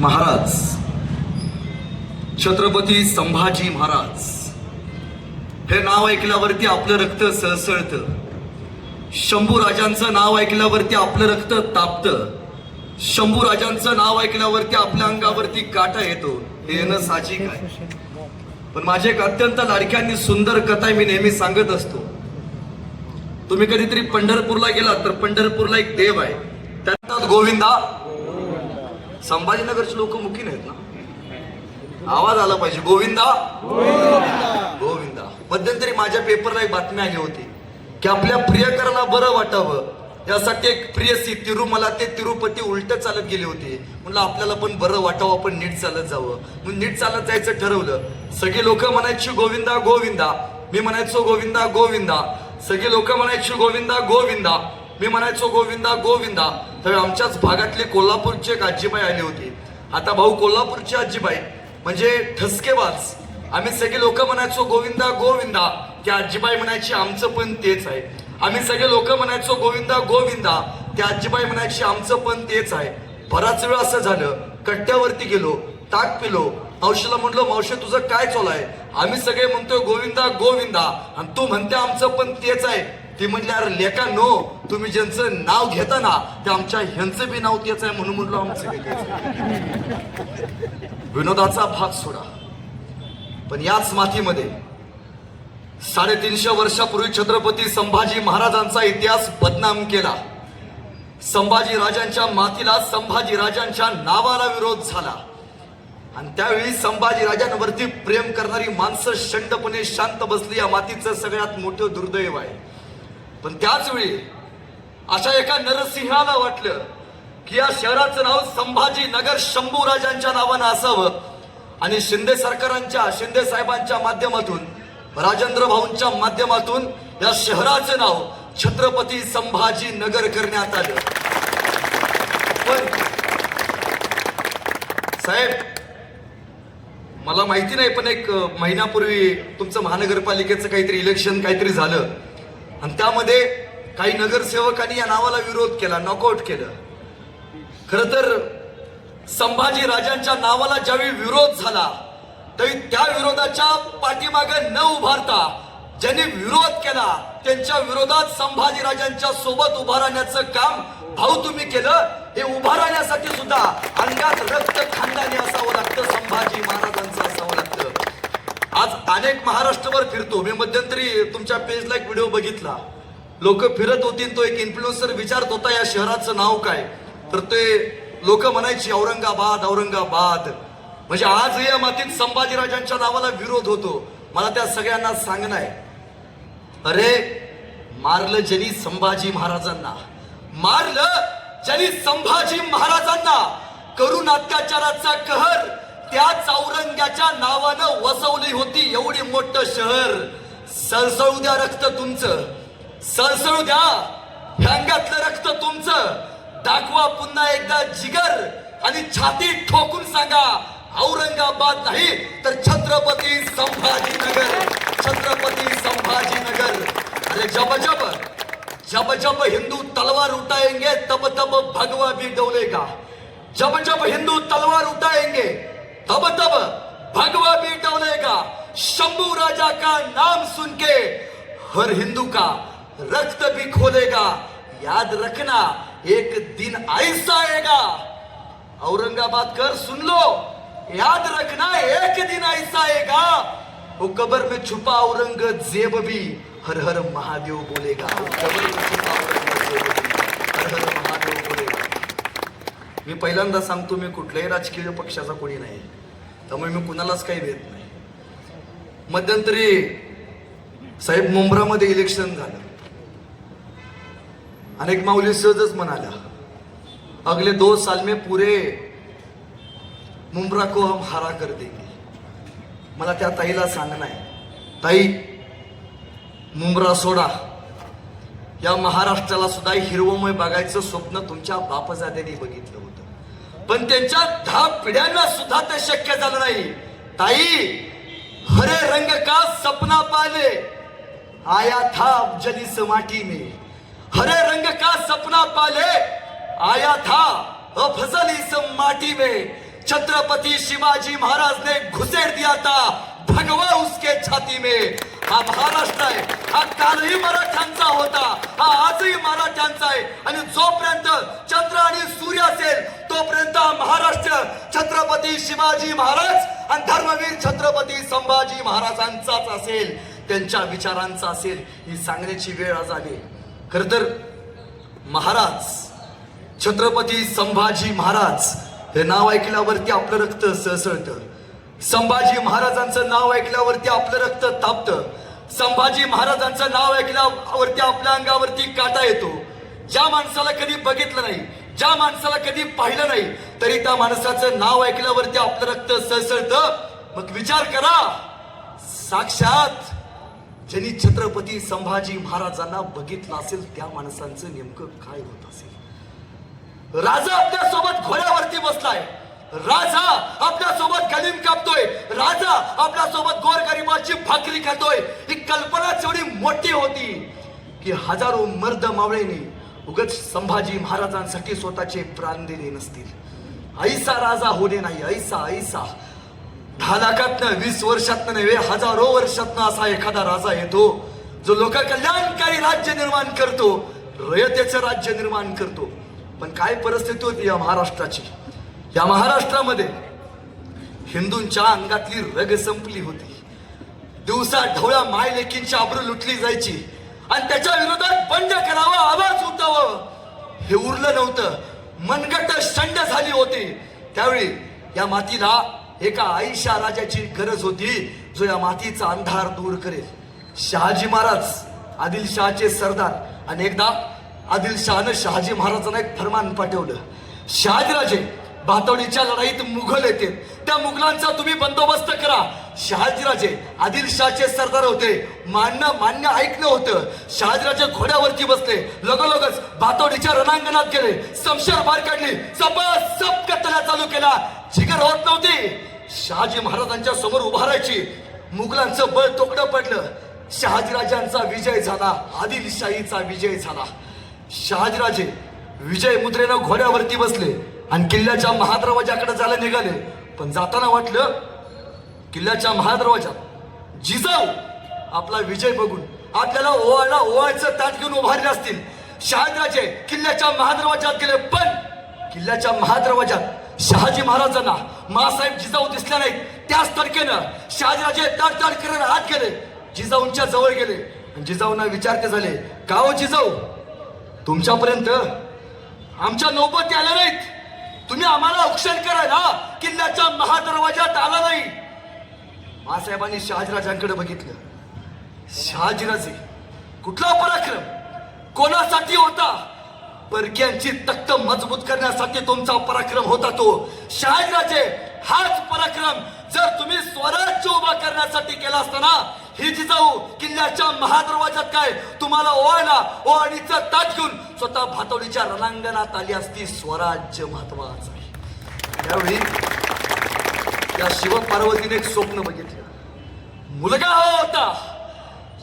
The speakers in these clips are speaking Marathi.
महाराज, छत्रपती संभाजी महाराज हे नाव ऐकल्यावरती आपलं रक्त सळसळतं. शंभू राजांचं नाव ऐकल्यावरती आपलं रक्त तापतं. शंभू राजांचं नाव ऐकल्यावरती आपल्या अंगावरती काटा येतो. हे येणं साहजिक आहे. पण माझे एक अत्यंत लाडक्यांनी सुंदर कथा मी नेहमी सांगत असतो. तुम्ही कधीतरी पंढरपूरला गेलात तर पंढरपूरला एक देव आहे, त्यात गोविंदा. संभाजीनगरचे लोक मुखी नाहीत ना, आवाज आला पाहिजे. गोविंदा गोविंदा. मध्यंतरी माझ्या पेपरला एक बातमी आली होती की आपल्या प्रियकराला बरं वाटावं यासाठी एक प्रियसी तिरुमला ते तिरुपती उलट चालत गेली होती. म्हणलं आपल्याला पण बरं वाटावं, आपण नीट चालत जावं. म्हणून नीट चालत जायचं ठरवलं. सगळी लोक म्हणायची गोविंदा गोविंदा, मी म्हणायचो गोविंदा गोविंदा. सगळी लोक म्हणायची गोविंदा गोविंदा, मी म्हणायचो गोविंदा गोविंदा. तर आमच्याच भागातली कोल्हापूरची एक आजीबाई आली होती. आता भाऊ, कोल्हापूरची आजीबाई म्हणजे ठसकेबाज. आम्ही सगळे लोक म्हणायचो गोविंदा गोविंदा, त्या आजीबाई म्हणायची आमचं पण तेच आहे. आम्ही सगळे लोक म्हणायचो गोविंदा गोविंदा, त्या आजीबाई म्हणायची आमचं पण तेच आहे. बराच वेळ असं झालं, कट्ट्यावरती गेलो, ताक पिलो. मावशीला म्हणलो, मावशी तुझं काय चालू आहे? आम्ही सगळे म्हणतोय गोविंदा गोविंदा आणि तू म्हणते आमचं पण तेच आहे. ती म्हणली, अरे लेका नो, तुम्ही ज्यांचं नाव घेता ना ते आमच्या ह्यांचं बी नाव तेच आहे म्हणून म्हणलो आमचं बी तेच आहे. विनोदाचा भाग सोडा, पण याच मातीमध्ये 350 वर्षापूर्वी छत्रपती संभाजी महाराजांचा इतिहास बदनाम केला. संभाजी राजांच्या मातीला, संभाजी राजांच्या नावाला विरोध झाला. आणि त्यावेळी संभाजी राजांवरती प्रेम करणारी माणसं शंडपणे शांत बसली. या मातीचं सगळ्यात मोठं दुर्दैव आहे. पण त्याच वेळी अशा एका नरसिंहाला वाटलं की या शहराचं नाव संभाजी नगर शंभू राजांच्या नावानं असावं. आणि शिंदे सरकारांच्या, शिंदे साहेबांच्या माध्यमातून, राजेंद्र भाऊंच्या माध्यमातून या शहराचं नाव छत्रपती संभाजी नगर करण्यात आलं. पण साहेब, मला माहिती नाही, पण एक महिन्यापूर्वी तुमचं महानगरपालिकेचं काहीतरी इलेक्शन काहीतरी झालं आणि त्यामध्ये काही नगरसेवकांनी या नावाला विरोध केला, नॉकआउट केलं. खर तर संभाजी राजांच्या नावाला ज्यावेळी विरोध झाला तरी त्या विरोधाच्या पाठीमागे न उभारता ज्यांनी विरोध केला त्यांच्या विरोधात संभाजी राजांच्या सोबत उभा राहण्याचं काम भाऊ तुम्ही केलं. हे उभा राहण्यासाठी सुद्धा अंगात रक्त खानदानी असावं लागतं, संभाजी महाराजांचं असावं लागतं. आज अनेक महाराष्ट्रभर फिरतो मी. मध्यंतरी तुमच्या पेजला एक व्हिडिओ बघितला. लोक फिरत होती, तो एक इन्फ्लुएन्सर विचारत होता या शहराचं नाव काय. तर ते लोक म्हणायची औरंगाबाद औरंगाबाद. म्हणजे आज या मातीत संभाजी राजांच्या नावाला विरोध होतो. मला त्या सगळ्यांना सांगणं आहे, अरे मारलं ज्यांनी संभाजी महाराजांना, मारलं ज्यांनी संभाजी महाराजांना, करून अत्याचाराचा कहर त्याच औरंग्याच्या नावानं वसवली होती एवढी मोठं शहर. सळसळू द्या रक्त तुमचं, सळसळू द्या अंगातलं रक्त तुमचं. दाखवा पुन्हा एकदा जिगर आणि छाती ठोकून सांगा, औरंगाबाद नाही तर छत्रपती संभाजीनगर, छत्रपती संभाजीनगर. अरे जब जब जब जब हिंदू तलवार उठाएंगे तब तब भगवा भी डोलेगा. जब जब हिंदू तलवार उठाएंगे तब तब भगवा भी डोलेगा. शंभू राजा का नाम सुन के हर हिंदू का रक्त भी खोलेगा. याद रखना एक दिन ऐसा आएगा. औरंगाबाद कर सुन लो, याद रखना एक दिन ऐसा आएगा. वो कब्र में छुपा औरंगजेब भी हर हर महादेव बोलेगा. कब्र में छुपा औरंगजेब भी हर हर महादेव बोलेगा. मी पहिल्यांदा सांगतो, मी कुठल्याही राजकीय पक्षाचा कोणी नाही, त्यामुळे मी कुणालाच काही भेट नाही. मध्यंतरी साहेब मुंब्रामध्ये इलेक्शन झालं. अनेक माऊली सहजच म्हणाल्या, अगले 2 साल में पूरे मुंब्रा को हम हरा कर देंगे. मला त्या ताईला सांगणं आहे, ताई मुंब्रा सोडा, या महाराष्ट्राला सुद्धा हिरवमय बघायचं स्वप्न तुमच्या बापजाद्यांनी बघितलं होतं, पण त्यांच्या 10 पिढ्यांना सुद्धा ते शक्य झालं नाही. ताई, हरे रंग का सपना पाले आया था जलिस माटी में. हरे रंग का सपना पाले आया था अफजल इस माटी में. छत्रपति शिवाजी महाराज ने घुसेड़ दिया था भगवा उसके छाती में. हा महाराष्ट्र आहे, हा कालही मराठ्यांचा होता, हा आजही मराठ्यांचा आहे. आणि जोपर्यंत चंद्र आणि सूर्य असेल तोपर्यंत महाराष्ट्र छत्रपती शिवाजी महाराज आणि धर्मवीर छत्रपती संभाजी महाराजांचाच असेल, त्यांच्या विचारांचा असेल. ही सांगण्याची वेळ आज आली. खर तर महाराज छत्रपती संभाजी महाराज हे नाव ऐकल्यावरती आपलं रक्त सळसळतं. संभाजी महाराजांचं नाव ऐकल्यावरती आपलं रक्त तापतं. संभाजी महाराजांचं नाव ऐकल्यावरती आपल्या अंगावरती काटा येतो. ज्या माणसाला कधी बघितलं नाही, ज्या माणसाला कधी पाहिलं नाही, तरी त्या माणसाचं नाव ऐकल्यावरती आपलं रक्त सळसळतं. मग विचार करा, साक्षात ज्यांनी छत्रपती संभाजी महाराजांना बघितलं असेल त्या माणसांचं नेमकं काय होत असेल. राजा आपल्या सोबत घोड्यावरती बसलाय, राजा आपल्या सोबत गलीम कापतोय, राजा आपल्या सोबत गोरगरिबाची भाकरी खातोय. ही कल्पना एवढी मोठी होती की हजारो मर्द मावळेने उगाच संभाजी महाराजांसाठी स्वतःचे प्राण दिले नसतील. ऐसा राजा होणे नाही, ऐसा ऐसा 10 लाखातनं 20 वर्षातनं नव्हे, हजारो वर्षातनं असा एखादा राजा येतो जो लोक कल्याणकारी राज्य निर्माण करतो, रयतेचं राज्य निर्माण करतो. पण काय परिस्थिती होती या महाराष्ट्राची. या महाराष्ट्रामध्ये हिंदूंच्या अंगातली रग संपली होती. दिवसा ढवळ्या मायलेकींची आबरू लुटली जायची आणि त्याच्या विरोधात बंड करावा, आवाज उठावं हे उरलं नव्हतं. मनगट शंड झाली होती. त्यावेळी या मातीला एका आईशा राजाची गरज होती जो या मातीचा अंधार दूर करेल. शहाजी महाराज आदिलशहाचे सरदार. आणि एकदा आदिलशहानं शहाजी महाराजांना एक फरमान पाठवलं, शहाजीराजे भातवडीच्या लढाईत मुघल येते, त्या मुघलांचा तुम्ही बंदोबस्त करा. शहाजीराजे आदिलशहाचे सरदार होते, मान्य ऐकलं होतं. शहाजीराजे घोड्यावरती बसले, लगोलगच भातवडीच्या रणांगणात गेले, समशेर बाहेर काढली, सप कत्तला चालू केला. जिगर होत नव्हती शहाजी महाराजांच्या समोर उभा राहायची. मुघलांचं बळ तोकडं पडलं. शहाजीराजांचा विजय झाला, आदिलशाहीचा विजय झाला. शहाजीराजे विजय मुद्रेनं घोड्यावरती बसले आणि किल्ल्याच्या महादरवाजाकडे जायला निघाले. पण जाताना वाटलं किल्ल्याच्या महादरवाजात जिजाऊ आपला विजय बघून आपल्याला ओवाळचं ताट घेऊन उभारले असतील. शहाजीराजे किल्ल्याच्या महादरवाजात गेले, पण किल्ल्याच्या महादरवाजात शहाजी महाराजांना मासाहेब जिजाऊ दिसल्या नाहीत. त्याच तडकेनं शहाजीराजे ताट करत आत गेले, जिजाऊंच्या जवळ गेले आणि जिजाऊंना विचारते झाले, का हो जिजाऊ, तुमच्यापर्यंत आमच्या नौबती आल्या नाहीत, तुम्ही आम्हाला औक्षण करायला किल्ल्याच्या महादरवाजात आला नाही. मासाहेबांनी शहाजीराजांकडे बघितलं. शहाजीराजे कुठला पराक्रम कोणासाठी होता? परक्यांची तख्त मजबूत करण्यासाठी तुमचा पराक्रम होता तो. शहाजीराजे हाच पराक्रम जर तुम्ही स्वराज्य उभा करण्यासाठी केला असताना, ही जिजाऊ किल्ल्याच्या महादरवाजात काय तुम्हाला ओवाळणीचं ताट घेऊन स्वतः भातवडीच्या रणांगणात आली असती. स्वराज्य महत्वाचं आहे. त्यावेळी त्या शिवपार्वतीने एक स्वप्न बघितलं. मुलगा होता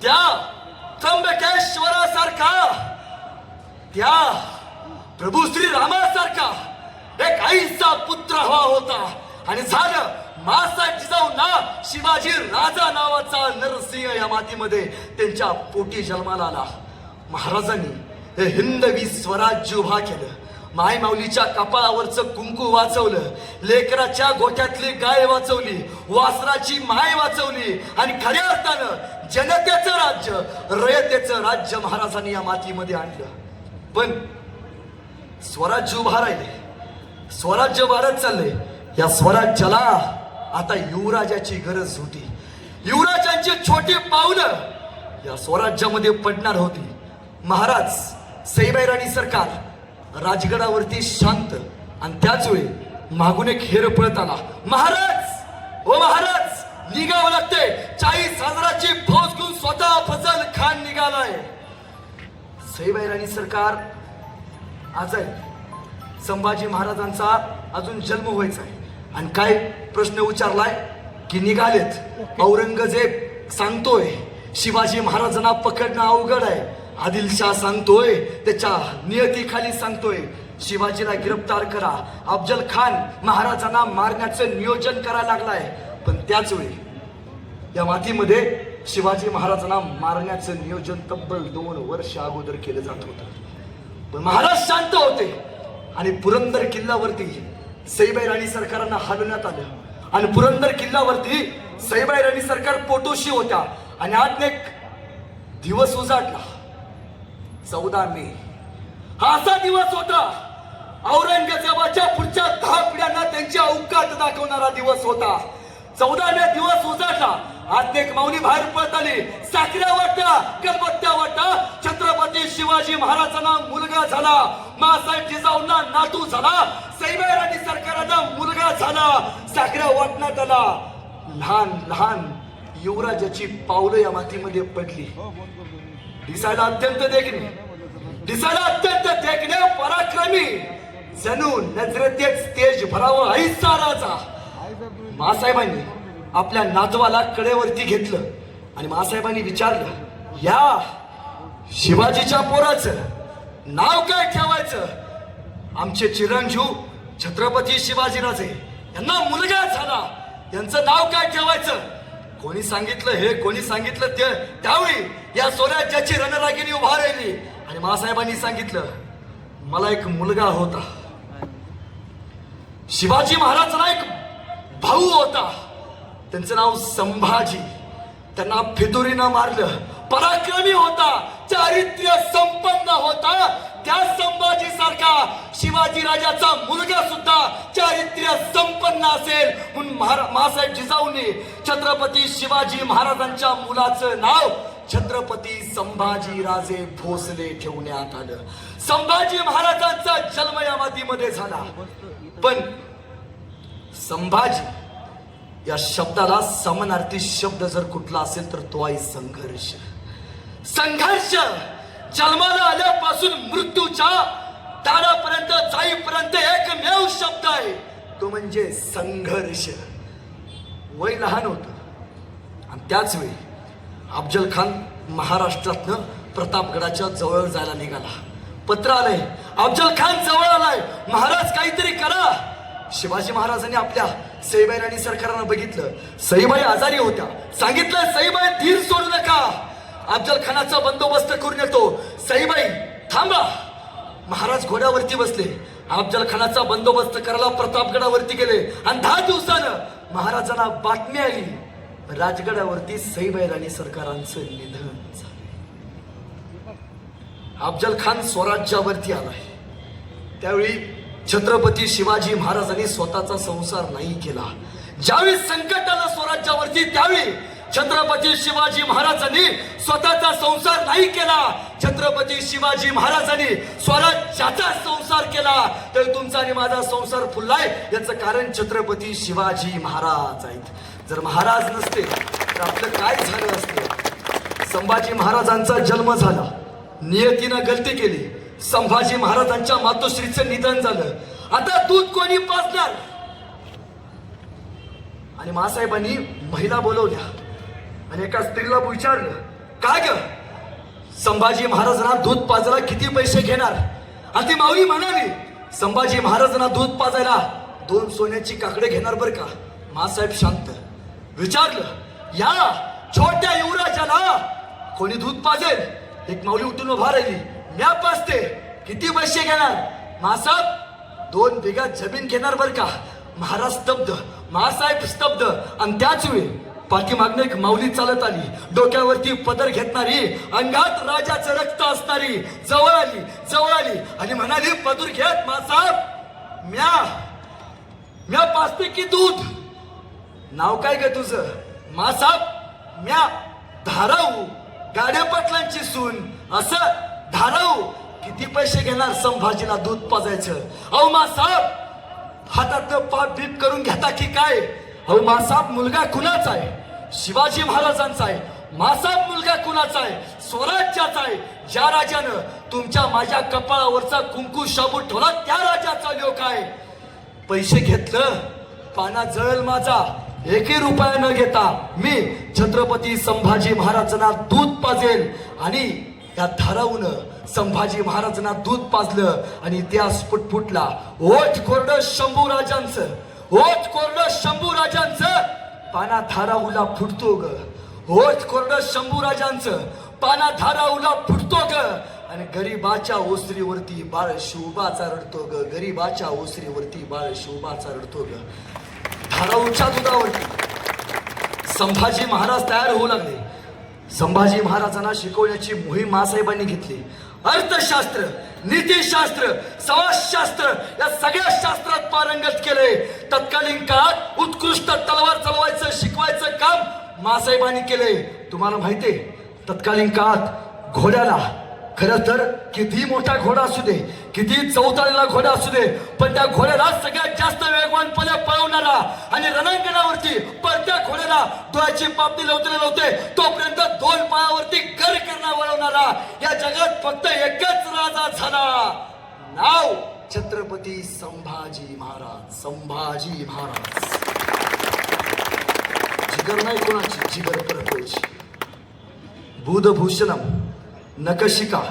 त्या त्र्यंबकेश्वरासारखा, त्या प्रभू श्री रामासारखा एक आईचा पुत्र हवा होता. आणि झालं, मासाहेब जिजाऊंना शिवाजी राजा नावाचा नरसिंह या मातीमध्ये त्यांच्या पोटी जन्माला आला. महाराजांनी हे हिंदवी स्वराज्य उभा केलं. माय माऊलीच्या कपाळावरचं कुंकू वाचवलं, लेकराच्या गोठ्यातली गाय वाचवली, वासराची माय वाचवली आणि खऱ्या अर्थानं जनतेचं राज्य, रयतेचं राज्य महाराजांनी या मातीमध्ये आणलं. पण स्वराज्य उभा राहिले, स्वराज्य वाढत चालले. या स्वराज्याला आता युवराजाची गरज होती. युवराजांची छोटी पावलं या स्वराज्यामध्ये पडणार होती. महाराज सईबाई राणी सरकार राजगडावरती शांत आणि त्याच वेळी मागून एक हेर पळत आला. महाराज ओ महाराज निघावं लागतंय, 40,000ची फौज घेऊन स्वतः फजल खान निघालाय. सईबाई राणी सरकार आज आहे, संभाजी महाराजांचा अजून जन्म व्हायचा आहे आणि काय प्रश्न विचारलाय की निघालेत. औरंगजेब सांगतोय शिवाजी महाराजांना पकडणं अवघड आहे. आदिलशाह सांगतोय त्याच्या नियतीखाली सांगतोय शिवाजीला गिरफ्तार करा. अफजल खान महाराजांना मारण्याचं नियोजन करायला लागलाय. पण त्याच वेळी या मातीमध्ये शिवाजी महाराजांना मारण्याचं नियोजन तब्बल 2 वर्ष अगोदर केलं जात होतं. पण महाराज शांत होते आणि पुरंदर किल्ल्यावरती सईबाई राणी सरकारांना हलवण्यात आलं. आणि पुरंदर किल्ल्यावरती सईबाई राणी सरकार पोटोशी होत्या. आणि आज एक दिवस उजाडला 14 मे. हा असा दिवस होता औरंगजेबाच्या पुढच्या 10 पिढ्यांना त्यांची अवकात दाखवणारा दिवस होता. 14 मे दिवस उजाडला. आज एक माऊली बाहेर पडत आली. साखऱ्या वाटा गलबत्त्या वाटा. छत्रपती शिवाजी महाराजांना मुलगा झाला. मासाहेब जिजाऊंना नातू झाला. सईबाई राणी सरकारांना मुलगा झाला. साखऱ्या वाटण्यात आला. लहान लहान युवराजाची पावलं या मातीमध्ये पडली. दिसायला अत्यंत देखणे, दिसायला अत्यंत देखणे, पराक्रमी, जणू नजरेतेच तेज भरावं ऐसा राजा. मासाहेबांनी आपल्या नातवाला कडेवरती घेतलं आणि मासाहेबांनी विचारलं, या शिवाजीच्या पोराचं नाव काय ठेवायचं? आमचे चिरंजीव छत्रपती शिवाजीराजे यांना मुलगा झाला, यांचं नाव काय ठेवायचं? कोणी सांगितलं हे, कोणी सांगितलं ते. त्यावेळी या स्वराज्याची रणरागिणी उभा राहिली आणि मासाहेबांनी सांगितलं, मला एक मुलगा होता. शिवाजी महाराजांना एक भाऊ होता, त्यांचं नाव संभाजी. त्यांना फितुरीनं मारलं. पराक्रमी होता, चारित्र्य संपन्न होता. त्या संभाजी सारखा शिवाजी राजाचा मुलगा सुद्धा चारित्र्य संपन्न असेल म्हणून मासाहेब जिजाऊंनी छत्रपती शिवाजी महाराजांच्या मुलाचं नाव छत्रपती संभाजी राजे भोसले ठेवण्यात आलं. संभाजी महाराजांचा जन्म या मातीमध्ये झाला. पण संभाजी या शब्दाला समानार्थी शब्द जर कुठला असेल तर तो आहे संघर्ष. संघर्ष जन्माला आल्यापासून मृत्यूच्या दारापर्यंत जाईपर्यंत एकमेव शब्द आहे, तो म्हणजे संघर्ष. वय लहान होतं आणि त्याच वेळी अफजल खान महाराष्ट्रातनं प्रतापगडाच्या जवळ जायला निघाला. पत्र आलंय, अफजल खान जवळ आलाय, महाराज काहीतरी करा. शिवाजी महाराजांनी आपल्या सईबाई राणी सरकारांना बघितलं. सईबाई आजारी होत्या. सांगितलं, सईबाई धीर सोडू नका, अफजल खानाचा बंदोबस्त करून येतो. सईबाई थांबा. महाराज घोड्यावरती बसले. अफजल खानाचा बंदोबस्त करायला प्रतापगडावरती गेले आणि 10 दिवसानं महाराजांना बातमी आली, राजगडावरती सईबाई राणी सरकारांचं निधन झालं. अफजल खान स्वराज्यावरती आलाय. त्यावेळी छत्रपती शिवाजी महाराजांनी स्वतःचा संसार नाही केला. ज्यावेळी संकट आलं स्वराज्यावरती त्यावेळी छत्रपती शिवाजी महाराजांनी स्वतःचा संसार नाही केला. छत्रपती शिवाजी महाराजांनी स्वराज्याचा संसार केला. तर तुमचा आणि माझा संसार फुललाय याचं कारण छत्रपती शिवाजी महाराज आहेत. जर महाराज नसते तर आपलं काय झालं असतं? संभाजी महाराजांचा जन्म झाला, नियतीनं गलती केली. संभाजी महाराजांच्या मातोश्रीचं निधन झालं. आता दूध कोणी पाजणार? आणि मासाहेबांनी महिला बोलवल्या आणि एका स्त्रीला विचारलं, काय ग संभाजी महाराजांना दूध पाजायला किती पैसे घेणार? आणि ती माऊली म्हणाली, संभाजी महाराजांना दूध पाजायला 2 सोन्याची काकडे घेणार बर का. मासाहेब शांत. विचारलं, या छोट्या युवराजाला कोणी दूध पाजेल? एक माऊली उठून उभा राहिली, म्या पाजते, किती पैसे घेणार? मासाहेब 2 बिघा जमीन घेणार बर का. महाराज स्तब्ध, मासाहेब स्तब्ध. आणि त्याच वेळी पाठीमागनं एक माऊली चालत आली, डोक्यावरती पदर घेतणारी, अंगात राजाचं रक्त असणारी जवळ आली आणि म्हणाली, पदर घेत मासाहेब, म्या पाजते की दूध? नाव काय ग तुझं? मासाहेब, म्या धाराऊ, गाड्या पाटलांची सून. असं धाराऊ, किती पैसे घेणार संभाजीला दूध पाजायचं? अहो मासाहेब, हातातनं पाप बीप करून घेता की काय? अहो मासाहेब, मुलगा कुणाचा आहे? शिवाजी महाराजांचा आहे. मासाहेब, मुलगा कुणाचा आहे? स्वराज्याचा आहे. ज्या राजानं तुमच्या माझ्या कपाळावरचा कुंकू शाबूत ठेवला त्या राजाचा लोक आहे. पैसे घेतलं, पाना जळल माझा. 1 रुपया न घेता मी छत्रपती संभाजी महाराजांना दूध पाजेल आणि या धारावून संभाजी महाराजांना दूध पाजलं आणि इतिहास फुटफुटला. ओठ कोरडं शंभू राजांचं, ओठ कोरडं शंभू राजांचं, पाना धाराऊला फुटतो ग. ओठ कोरडं शंभू राजांचं, पाना धाराऊला फुटतो ग. आणि गरीबाच्या ओसरीवरती बाळ शिवबाचा रडतो ग. गरीबाच्या ओसरीवरती बाळ शिवबाचा रडतो ग. धाराऊच्या दुधावरती संभाजी महाराज तयार होऊ लागले. संभाजी महाराजांना शिकवण्याची मोहीम मासाहेबांनी घेतली. अर्थशास्त्र, नीतिशास्त्र, समाजशास्त्र या सगळ्या शास्त्रात पारंगत केले. तत्कालीन काळात उत्कृष्ट तलवार चालवायचं शिकवायचं काम मासाहेबांनी केले. तुम्हाला माहितीये तत्कालीन काळात घोड्याला खरं तर किती मोठा घोडा असू दे, किती चौताळलेला घोडा असू दे, पण त्या घोड्याला सगळ्यात जास्त वेगवानपणे पळवणारा आणि रणांगणावरती पळत्या घोड्याला डोळ्याची पापणी लावते तोपर्यंत दोन पायावरती गर करणा वळवणारा या जगात फक्त एकच राजा झाला. नाव छत्रपती संभाजी महाराज. संभाजी महाराज जिगर नाही कोणाची, जिगर परतवायची. बुधभूषणम, नकशिका,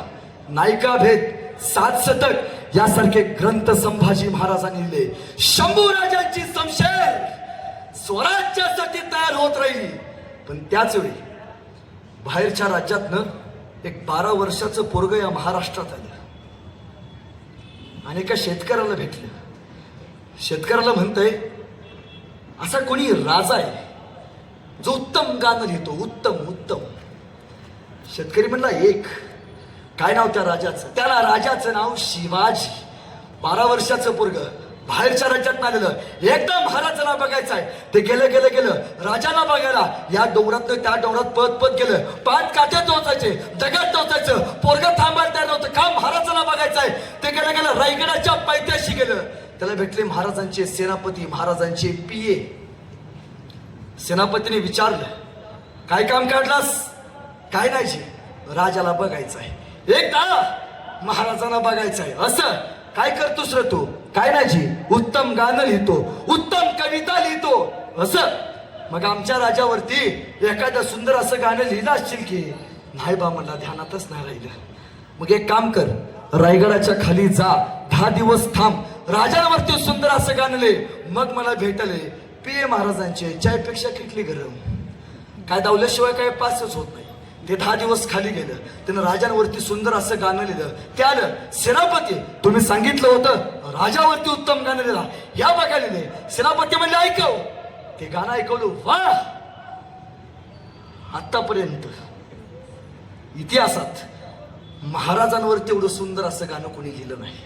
नायिका भेद, सात शतक यासारखे ग्रंथ संभाजी महाराजांनी लिहिले. शंभू राजांची शमशेर स्वराज्यासाठी तयार होत राहिली. पण त्याच वेळी बाहेरच्या राज्यातनं एक 12 वर्षाचं पोरग या महाराष्ट्रात आलं आणि एका शेतकऱ्याला भेटलं. शेतकऱ्याला म्हणतंय असा कोणी राजा आहे जो उत्तम गाणं लिहितो, उत्तम उत्तम. शेतकरी म्हणला एक. काय नाव त्या राजाचं? त्याला राजाचं नाव शिवाजी. 12 वर्षाचं पोरग बाहेरच्या राज्यात आलेलं. एकदा महाराजांना बघायचं आहे. ते गेलं राजाला बघायला या डोंगरात त्या डोंगरात पळत गेलं. पाच काठ्यात टोचायचे, दगड टोचायचं. पोरग थांबायला तयार नव्हतं. का महाराजांना बघायचं आहे. ते गेलं रायगडाच्या पायथ्याशी गेलं. त्याला भेटले महाराजांचे सेनापती, महाराजांचे पिये. सेनापतीने विचारलं काय काम काढलास? काय नाही जी, राजाला बघायचं आहे. एकदा महाराजांना बघायचं आहे. असं काय करतोस रे तू? काय नाही जी, उत्तम गाणं लिहितो, उत्तम कविता लिहितो. असं मग आमच्या राजावरती एखादं सुंदर असं गाणं लिहिलं असशील की? नाही बा, मला ध्यानातच नाही राहिलं. मग एक काम कर, रायगडाच्या खाली जा, 10 दिवस थांब, राजांवरती सुंदर असं गाणं लिह, मग मला भेटले. पिये महाराजांचे चायपेक्षा किटली गरम. काय दावल्याशिवाय काय पासच होत नाही. ते 10 दिवस खाली गेलं. त्यानं राजांवरती सुंदर असं गाणं लिहिलं. ते आलं सेनापती, तुम्ही सांगितलं होतं राजावरती उत्तम गाणं लिहिलं, या बघा लिहिले. सेनापती म्हणले ऐकव. ते गाणं ऐकवलं. वाह, आतापर्यंत इतिहासात महाराजांवरती एवढं सुंदर असं गाणं कोणी लिहिलं नाही.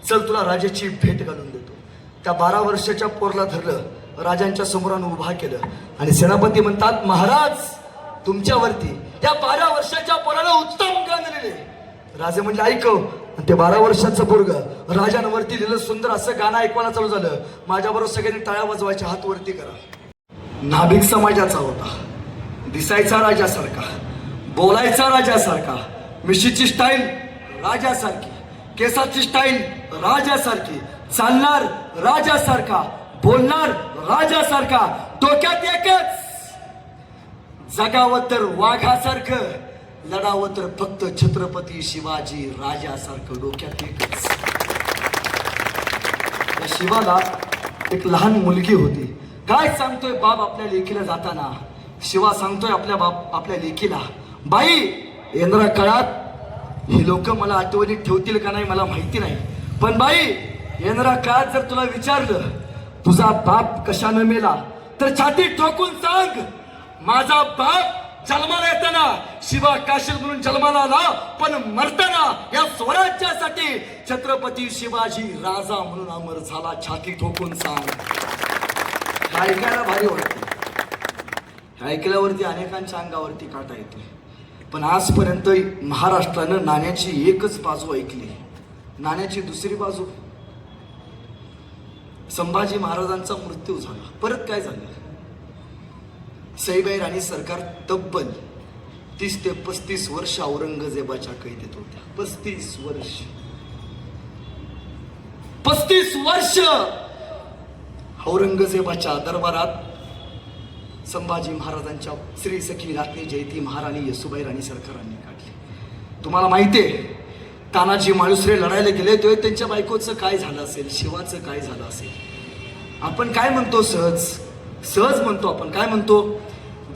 चल तुला राजाची भेट घालून देतो. त्या 12 वर्षाच्या पोरला धरलं, राजांच्या समोरानं उभा केलं आणि सेनापती म्हणतात महाराज तुमच्यावरती त्या 12 वर्षाच्या पोराला उत्तम गाणं लिहिले. राजे म्हणजे ऐकव. ते 12 वर्षाचं पोरग राजांवरती लिहिलं सुंदर असं गाणं ऐकवायला चालू झालं. माझ्याबरोबर सगळ्यांनी टाळ्या वाजवायच्या, हात वरती करा. नाभिक समाजाचा होता, दिसायचा राजासारखा, बोलायचा राजासारखा, मिशीची स्टाईल राजासारखी, केसाची स्टाईल राजासारखी, चालणार राजासारखा, बोलणार राजासारखा, डोक्यात एकच, जगावं तर वाघासारखं, लढावं तर फक्त छत्रपती शिवाजी राजासारखं, डोक्यात एकच. त्या शिवाला एक लहान मुलगी होती. काय सांगतोय बाप आपल्या लेकीला जाताना? शिवा सांगतोय आपल्या लेकीला, बाई येणाऱ्या काळात ही लोक मला आठवणीत ठेवतील का नाही मला माहिती नाही, पण बाई येणाऱ्या काळात जर तुला विचारलं तुझा बाप कशानं मेला तर छाती ठोकून सांग माझा बाप जन्माला येताना शिवा काशील म्हणून जन्माला आला, पण मरताना या स्वराज्यासाठी छत्रपती शिवाजी राजा म्हणून अमर झाला. छाती ठोकून सांग. ऐकायला भारी वाटते. ऐकल्यावरती अनेकांच्या अंगावरती काटा येतोय. पण आजपर्यंत महाराष्ट्रानं नाण्याची एकच बाजू ऐकली. नाण्याची दुसरी बाजू, संभाजी महाराजांचा मृत्यू झाला. परत काय झालं? सईबाई राणी सरकार तब्बल 30 ते 35 वर्ष औरंगजेबाच्या कैदेत होत्या. 35 वर्ष औरंगजेबाच्या दरबारात संभाजी महाराजांच्या श्री सखी रात्री जयती महाराणी येसुबाई राणी सरकारांनी काढली. तुम्हाला माहितीये तानाजी माळुसरे लढायला गेले तेव्हा त्यांच्या बायकोचं काय झालं असेल, शिवाचं काय झालं असेल. आपण काय म्हणतो, सहज म्हणतो, आपण काय म्हणतो,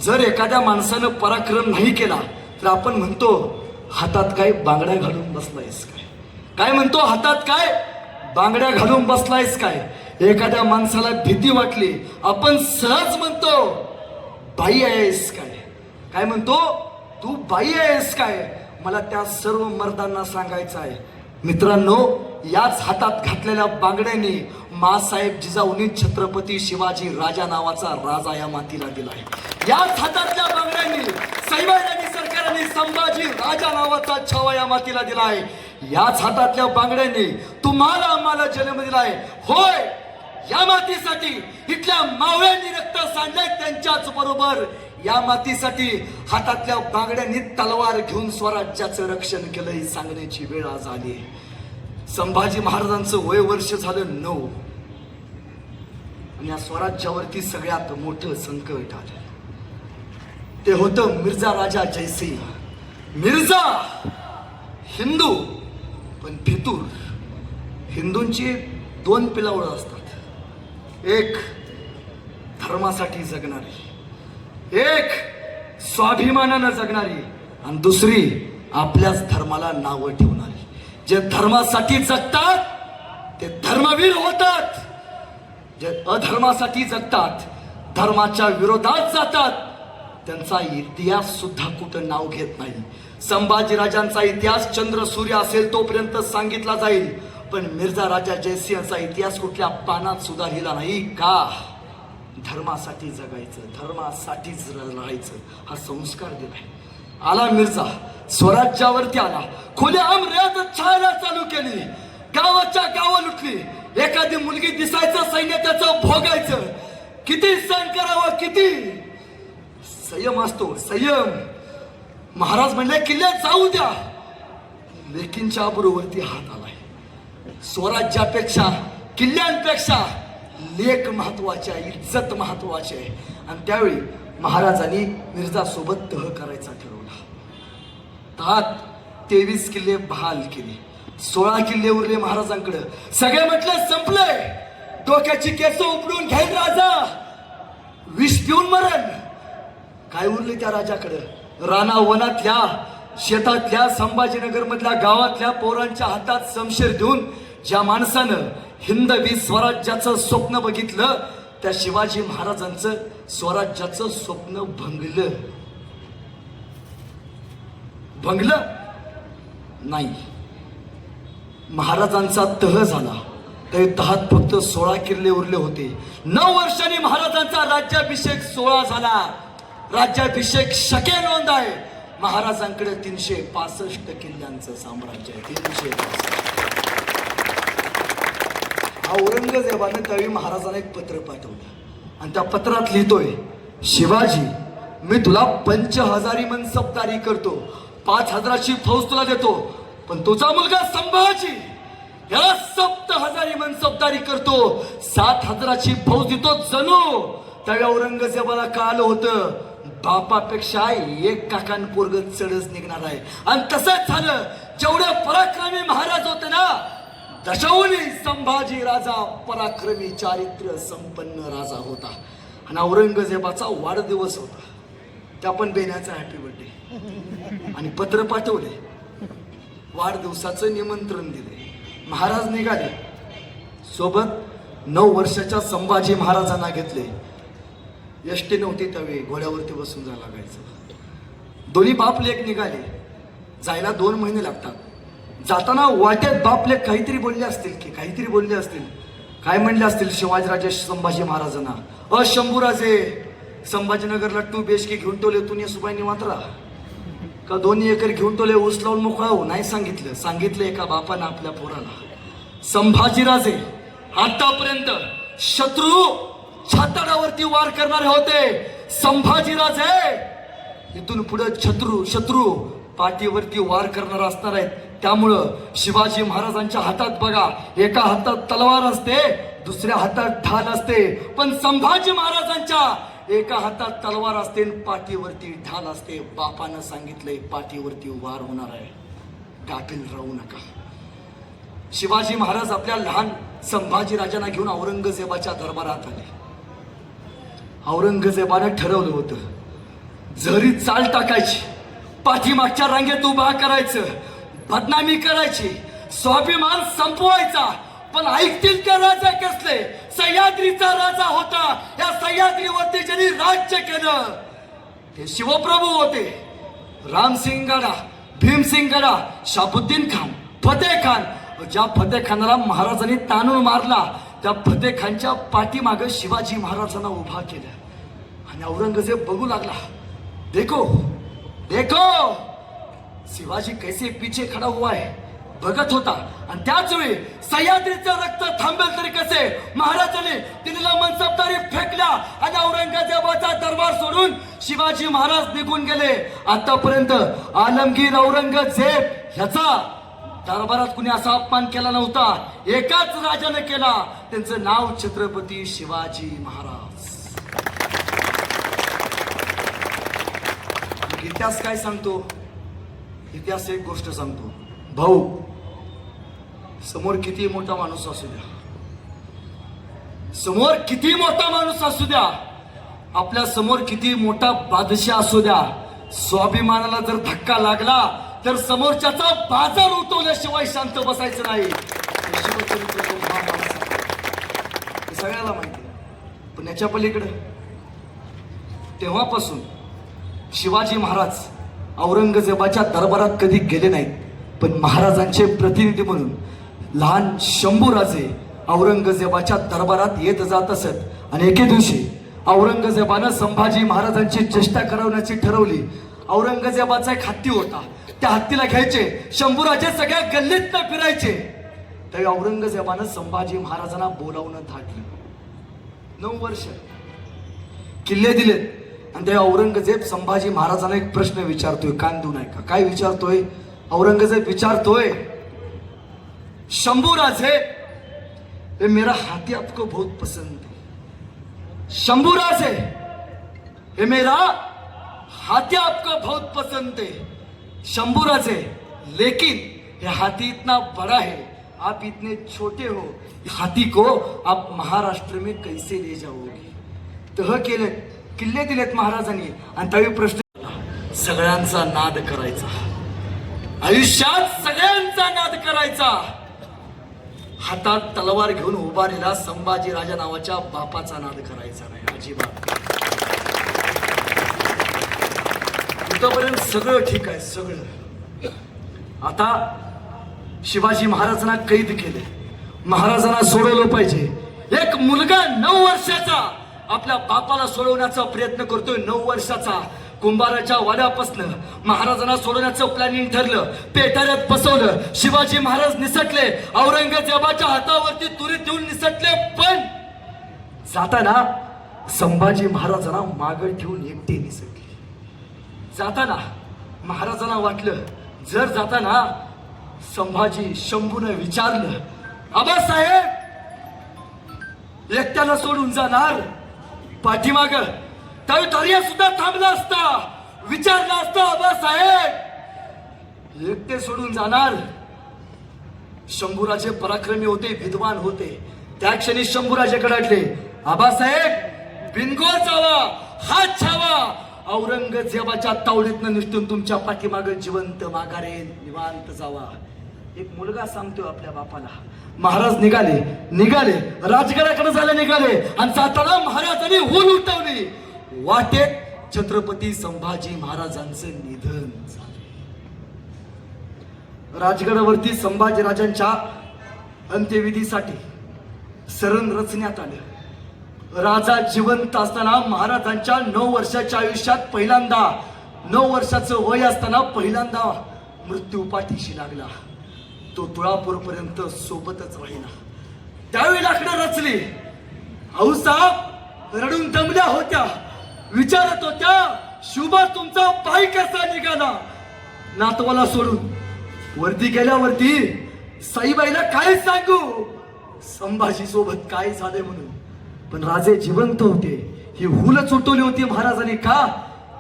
जर एखाद्या माणसानं पराक्रम नाही केला तर आपण म्हणतो हातात काय बांगड्या घालून बसलायस काय. काय म्हणतो, हातात काय बांगड्या घालून बसलायस काय. एखाद्या माणसाला भीती वाटली आपण सहज म्हणतो बाई आहेस काय. काय म्हणतो, तू बाई आहेस काय. मला त्या सर्व मर्दांना सांगायचं आहे मित्रांनो, याच हातात घातलेल्या बांगड्यांनी मासाहेब जिजाऊंनी छत्रपती शिवाजी राजा नावाचा राजा या मातीला दिलाय. याच हातातल्या बांगड्यांनी सैन्याने सरकारने संभाजी राजा नावाचा छावा या मातीला दिलाय. याच हातातल्या बांगड्यांनी तुम्हाला आम्हाला जन्म दिलाय. होय, या मातीसाठी इथल्या मावळ्यांनी रक्त सांडलंय, त्यांच्याच बरोबर या मातीसाठी हातातल्या बांगड्यांनी तलवार घेऊन स्वराज्याचं रक्षण केलं. ही सांगण्याची वेळ आज आली. संभाजी महाराजांचं वय वर्ष झालं 9 आणि या स्वराज्यावरती सगळ्यात मोठं संकट आलं. ते होतं मिर्झा राजा जयसिंह. मिर्झा हिंदू पण फितूर. हिंदूंची 2 पिलावळं असतात, एक धर्मासाठी जगणारी, एक स्वाभिमानानं जगणारी आणि दुसरी आपल्याच धर्माला नावं ठेवणारी. जे धर्मासाठी जगतात ते धर्मवीर होतात, जे अधर्मासाठी जगतात, धर्माच्या विरोधात जातात, त्यांचा इतिहास सुद्धा कुठं नाव घेत नाही. संभाजीराजांचा इतिहास चंद्र सूर्य असेल तोपर्यंत सांगितला जाईल, पण मिर्झा राजा जयसिंहचा इतिहास कुठल्या पानात सुद्धा लिहिला नाही. का? धर्मासाठी जगायचं, धर्मासाठीच राहायचं हा संस्कार दिलाय. आला मिर्झा, स्वराज्यावरती आला, खुलेआम रियाजत छायला चालू केली, गावाच्या गावं लुटली. एखादी मुलगी दिसायचं सैन्य त्याचं भोगायचं. किती सहन करावं, किती संयम असतो, संयम. महाराज म्हणले किल्ल्यात जाऊ द्या, लेकींच्या बरोबरती हात आलाय. स्वराज्यापेक्षा किल्ल्यांपेक्षा लेख महत्वाची आहे, इज्जत महत्वाची आहे. आणि त्यावेळी महाराजांनी मिर्झा सोबत तह करायचा ठरवला. तात 23 किल्ले बहाल केले, 16 किल्ले उरले महाराजांकडे. सगळे म्हटले संपले, डोक्याची केस उपडून घेईल राजा, विष पिऊन मरण. काय उरले त्या राजाकडे? राणा वनातल्या, शेतातल्या, संभाजीनगर मधल्या गावातल्या पोरांच्या हातात शमशेर देऊन ज्या माणसानं हिंदवी स्वराज्याचं स्वप्न बघितलं, त्या शिवाजी महाराजांचं स्वराज्याचं स्वप्न भंगलं नाही. महाराजांचा तह झाला, त्या तहात फक्त 16 किल्ले उरले होते. 9 वर्षांनी महाराजांचा राज्याभिषेक 16 झाला. राज्याभिषेक शके नोंद आहे. महाराजांकडे 365 किल्ल्यांचं साम्राज्य आहे. 365. औरंगजेबानं त्यावेळी महाराजांना एक पत्र पाठवलं आणि त्या पत्रात लिहितोय, शिवाजी, मी तुला 5000 मनसबदारी करतो, 5000ची फौज तुला देतो, पण तुझा मुलगा संभाजी याला 7000 मनसबदारी करतो, 7000ची फौज देतो जणू. त्यावेळी औरंगजेबाला कळालं होतं बापापेक्षा एक काकान पोरग चढच निघणार आहे. आणि तसंच झालं. जेवढे पराक्रमी महाराज होते ना, दशावली संभाजी राजा पराक्रमी चारित्र्य संपन्न राजा होता. आणि औरंगजेबाचा वाढदिवस होता, त्या पण बेण्याचा हॅपी बर्थडे आणि पत्र पाठवले, वाढदिवसाचं निमंत्रण दिले. महाराज निघाले, सोबत 9 वर्षाच्या संभाजी महाराजांना घेतले. एसटी नव्हती त्यावेळी, घोड्यावरती बसून जायला लागायचं. दोन्ही बाप लेक निघाले. जायला 2 महिने लागतात. जाताना वाटेत बापले काहीतरी बोलले असतील की काहीतरी बोलले असतील. काय म्हणले असतील शिवाजीराजे संभाजी महाराजांना, शंभूराजे, संभाजीनगरला 2 BHK घेऊन टोले तू सुबाई निवांत राहा का 2 एकर घेऊन टोले ऊस लावून मोकळा हो? नाही सांगितलं. सांगितलं एका बापानं आपल्या पोराला. संभाजीराजे आतापर्यंत शत्रू छाताडावरती वार करणारे होते. संभाजीराजे इथून पुढे शत्रू पाठीवरती वार करणार असणार आहेत. त्यामुळं शिवाजी महाराजांच्या हातात बघा, एका हातात तलवार असते, दुसऱ्या हातात ढाल असते, पण संभाजी महाराजांच्या एका हातात तलवार असते, पाठीवरती ढाल असते. बापानं सांगितलंय पाठीवरती वार होणार आहे. गाफील राहू नका. शिवाजी महाराज आपल्या लहान संभाजी राजांना घेऊन औरंगजेबाच्या दरबारात आले. औरंगजेबानं ठरवलं होतं जरी चाल टाकायची, पाठीमागच्या रांगेत उभा करायचं, बदनामी करायची, स्वाभिमान संपवायचा. पण ऐकतील का राजा कसले? सह्याद्रीचा राजा होता. या सह्याद्रीवरती ज्यांनी राज्य केलं ते शिवप्रभू होते. रामसिंग गडा, भीमसिंग गडा, शाबुद्दीन खान, फतेह खान. ज्या फतेह खानाला महाराजांनी ताणून मारला त्या फतेह खानच्या पाठीमागं शिवाजी महाराजांना उभा केलं. आणि औरंगजेब बघू लागला, देखो देखो शिवाजी कैसे पीछे खडा हुआ है, बघत होता. आणि त्याच वेळी सह्याद्रीचं रक्त थांबेल तरी कसे महाराजांनी तिला मनसबदारी फेकल्या आणि औरंगजेबाचा दरबार सोडून शिवाजी महाराज निघून गेले. आतापर्यंत आलमगीर औरंगजेब ह्याचा दरबारात कुणी असा अपमान केला नव्हता. एकाच राजाने केला, त्यांचं नाव छत्रपती शिवाजी महाराज. इतिहास काय सांगतो? इतिहास एक गोष्ट सांगतो, भाऊ समोर किती मोठा माणूस असू द्या, समोर किती मोठा माणूस असू द्या, आपल्या समोर किती मोठा बादशाह असू द्या, स्वाभिमानाला जर धक्का लागला तर समोरच्याचा बाजार उठवल्याशिवाय शांत बसायचं नाही. सगळ्याला माहिती. पण याच्या पलीकडे तेव्हापासून शिवाजी महाराज औरंगजेबाच्या दरबारात कधी गेले नाहीत. पण महाराजांचे प्रतिनिधी म्हणून लहान शंभूराजे औरंगजेबाच्या दरबारात येत जात असत. आणि एके दिवशी औरंगजेबानं संभाजी महाराजांची चेष्टा करवण्याची ठरवली. औरंगजेबाचा एक हत्ती होता, त्या हत्तीला घ्यायचे, शंभूराजे सगळ्या गल्लीत फिरायचे. त्यावेळी औरंगजेबानं संभाजी महाराजांना बोलावून धाडलं. 9 वर्ष किल्ले दिलेत. आणि त्या औरंगजेब संभाजी महाराजांना एक प्रश्न विचारतोय, कान देऊ नका. काय विचारतोय? औरंगजेब विचारतोय, शंभूराजे मेरा हाथी आपको बहुत पसंद है. शंभूराजे ये मेरा हाथी आपको बहुत पसंद है. शंभूराजे लेकिन ये हाथी इतना बड़ा है, आप इतने छोटे हो, हाथी को आप महाराष्ट्र में कैसे ले जाओगे? तह केले, किल्ले दिलेत महाराजांनी. आणि त्यावेळी प्रश्न, सगळ्यांचा नाद करायचा, आयुष्यात सगळ्यांचा नाद करायचा. हातात तलवार घेऊन उभारलेला संभाजी राजा नावाच्या बापाचा नाद करायचा नाही अजिबात. इथपर्यंत सगळं ठीक आहे, सगळं. आता शिवाजी महाराजांना कैद केले, महाराजांना सोडवलं पाहिजे. एक मुलगा 9 वर्षाचा आपल्या बापाला सोडवण्याचा प्रयत्न करतोय. 9 वर्षाचा. कुंभाराच्या वाड्यापासनं महाराजांना सोडवण्याचं प्लॅनिंग ठरलं. पेटाऱ्यात बसवलं. शिवाजी महाराज निसटले, औरंगजेबाच्या हातावरती तुरी देऊन निसटले. पण जाताना संभाजी महाराजांना मागं ठेवून एकटे निसटले. जाताना महाराजांना वाटलं, जर जाताना संभाजी शंभूने विचारलं, आबासाहेब एकट्याला सोडून जाणार पाठीमाग? त्यावेळी दर्या सुद्धा थांबला असता, विचारला असता, आबासाहेब एकटे सोडून जाणार? शंभूराजे पराक्रमी होते, विद्वान होते. त्या क्षणी शंभूराजेकडे आले, आबासाहेब बिनगोर जावा, हात छावा, औरंगजेबाच्या तावडीतनं निष्ठून तुमच्या पाठीमागे जिवंत माघारे निवांत जावा. एक मुलगा सांगतोय आपल्या बापाला. महाराज निघाले राजगडाकडे जायला निघाले. आणि जाताना महाराजांनी हुल उठवली. वाटेत छत्रपती संभाजी महाराजांचं निधन झाले. राजगडावरती संभाजी राजांच्या अंत्यविधीसाठी सरण रचण्यात आलं. राजा जिवंत असताना महाराजांच्या 9 वर्षाच्या आयुष्यात पहिल्यांदा, 9 वर्षाचं वय असताना पहिल्यांदा मृत्यू पाठीशी लागला. तो तुळापूर पर्यंत सोबतच राहिला. त्यावेळी लाकडं रचली. आऊसाहेब रडून दमल्या होत्या, विचारत होत्या, शुभा तुमचा पाय कसा निघाला? नातवाला सोडून वरती गेल्यावरती साईबाईला काय सांगू संभाजी सोबत काय झाले म्हणून. पण राजे जिवंत होते. ही हुलच उठवली होती महाराजांनी. का?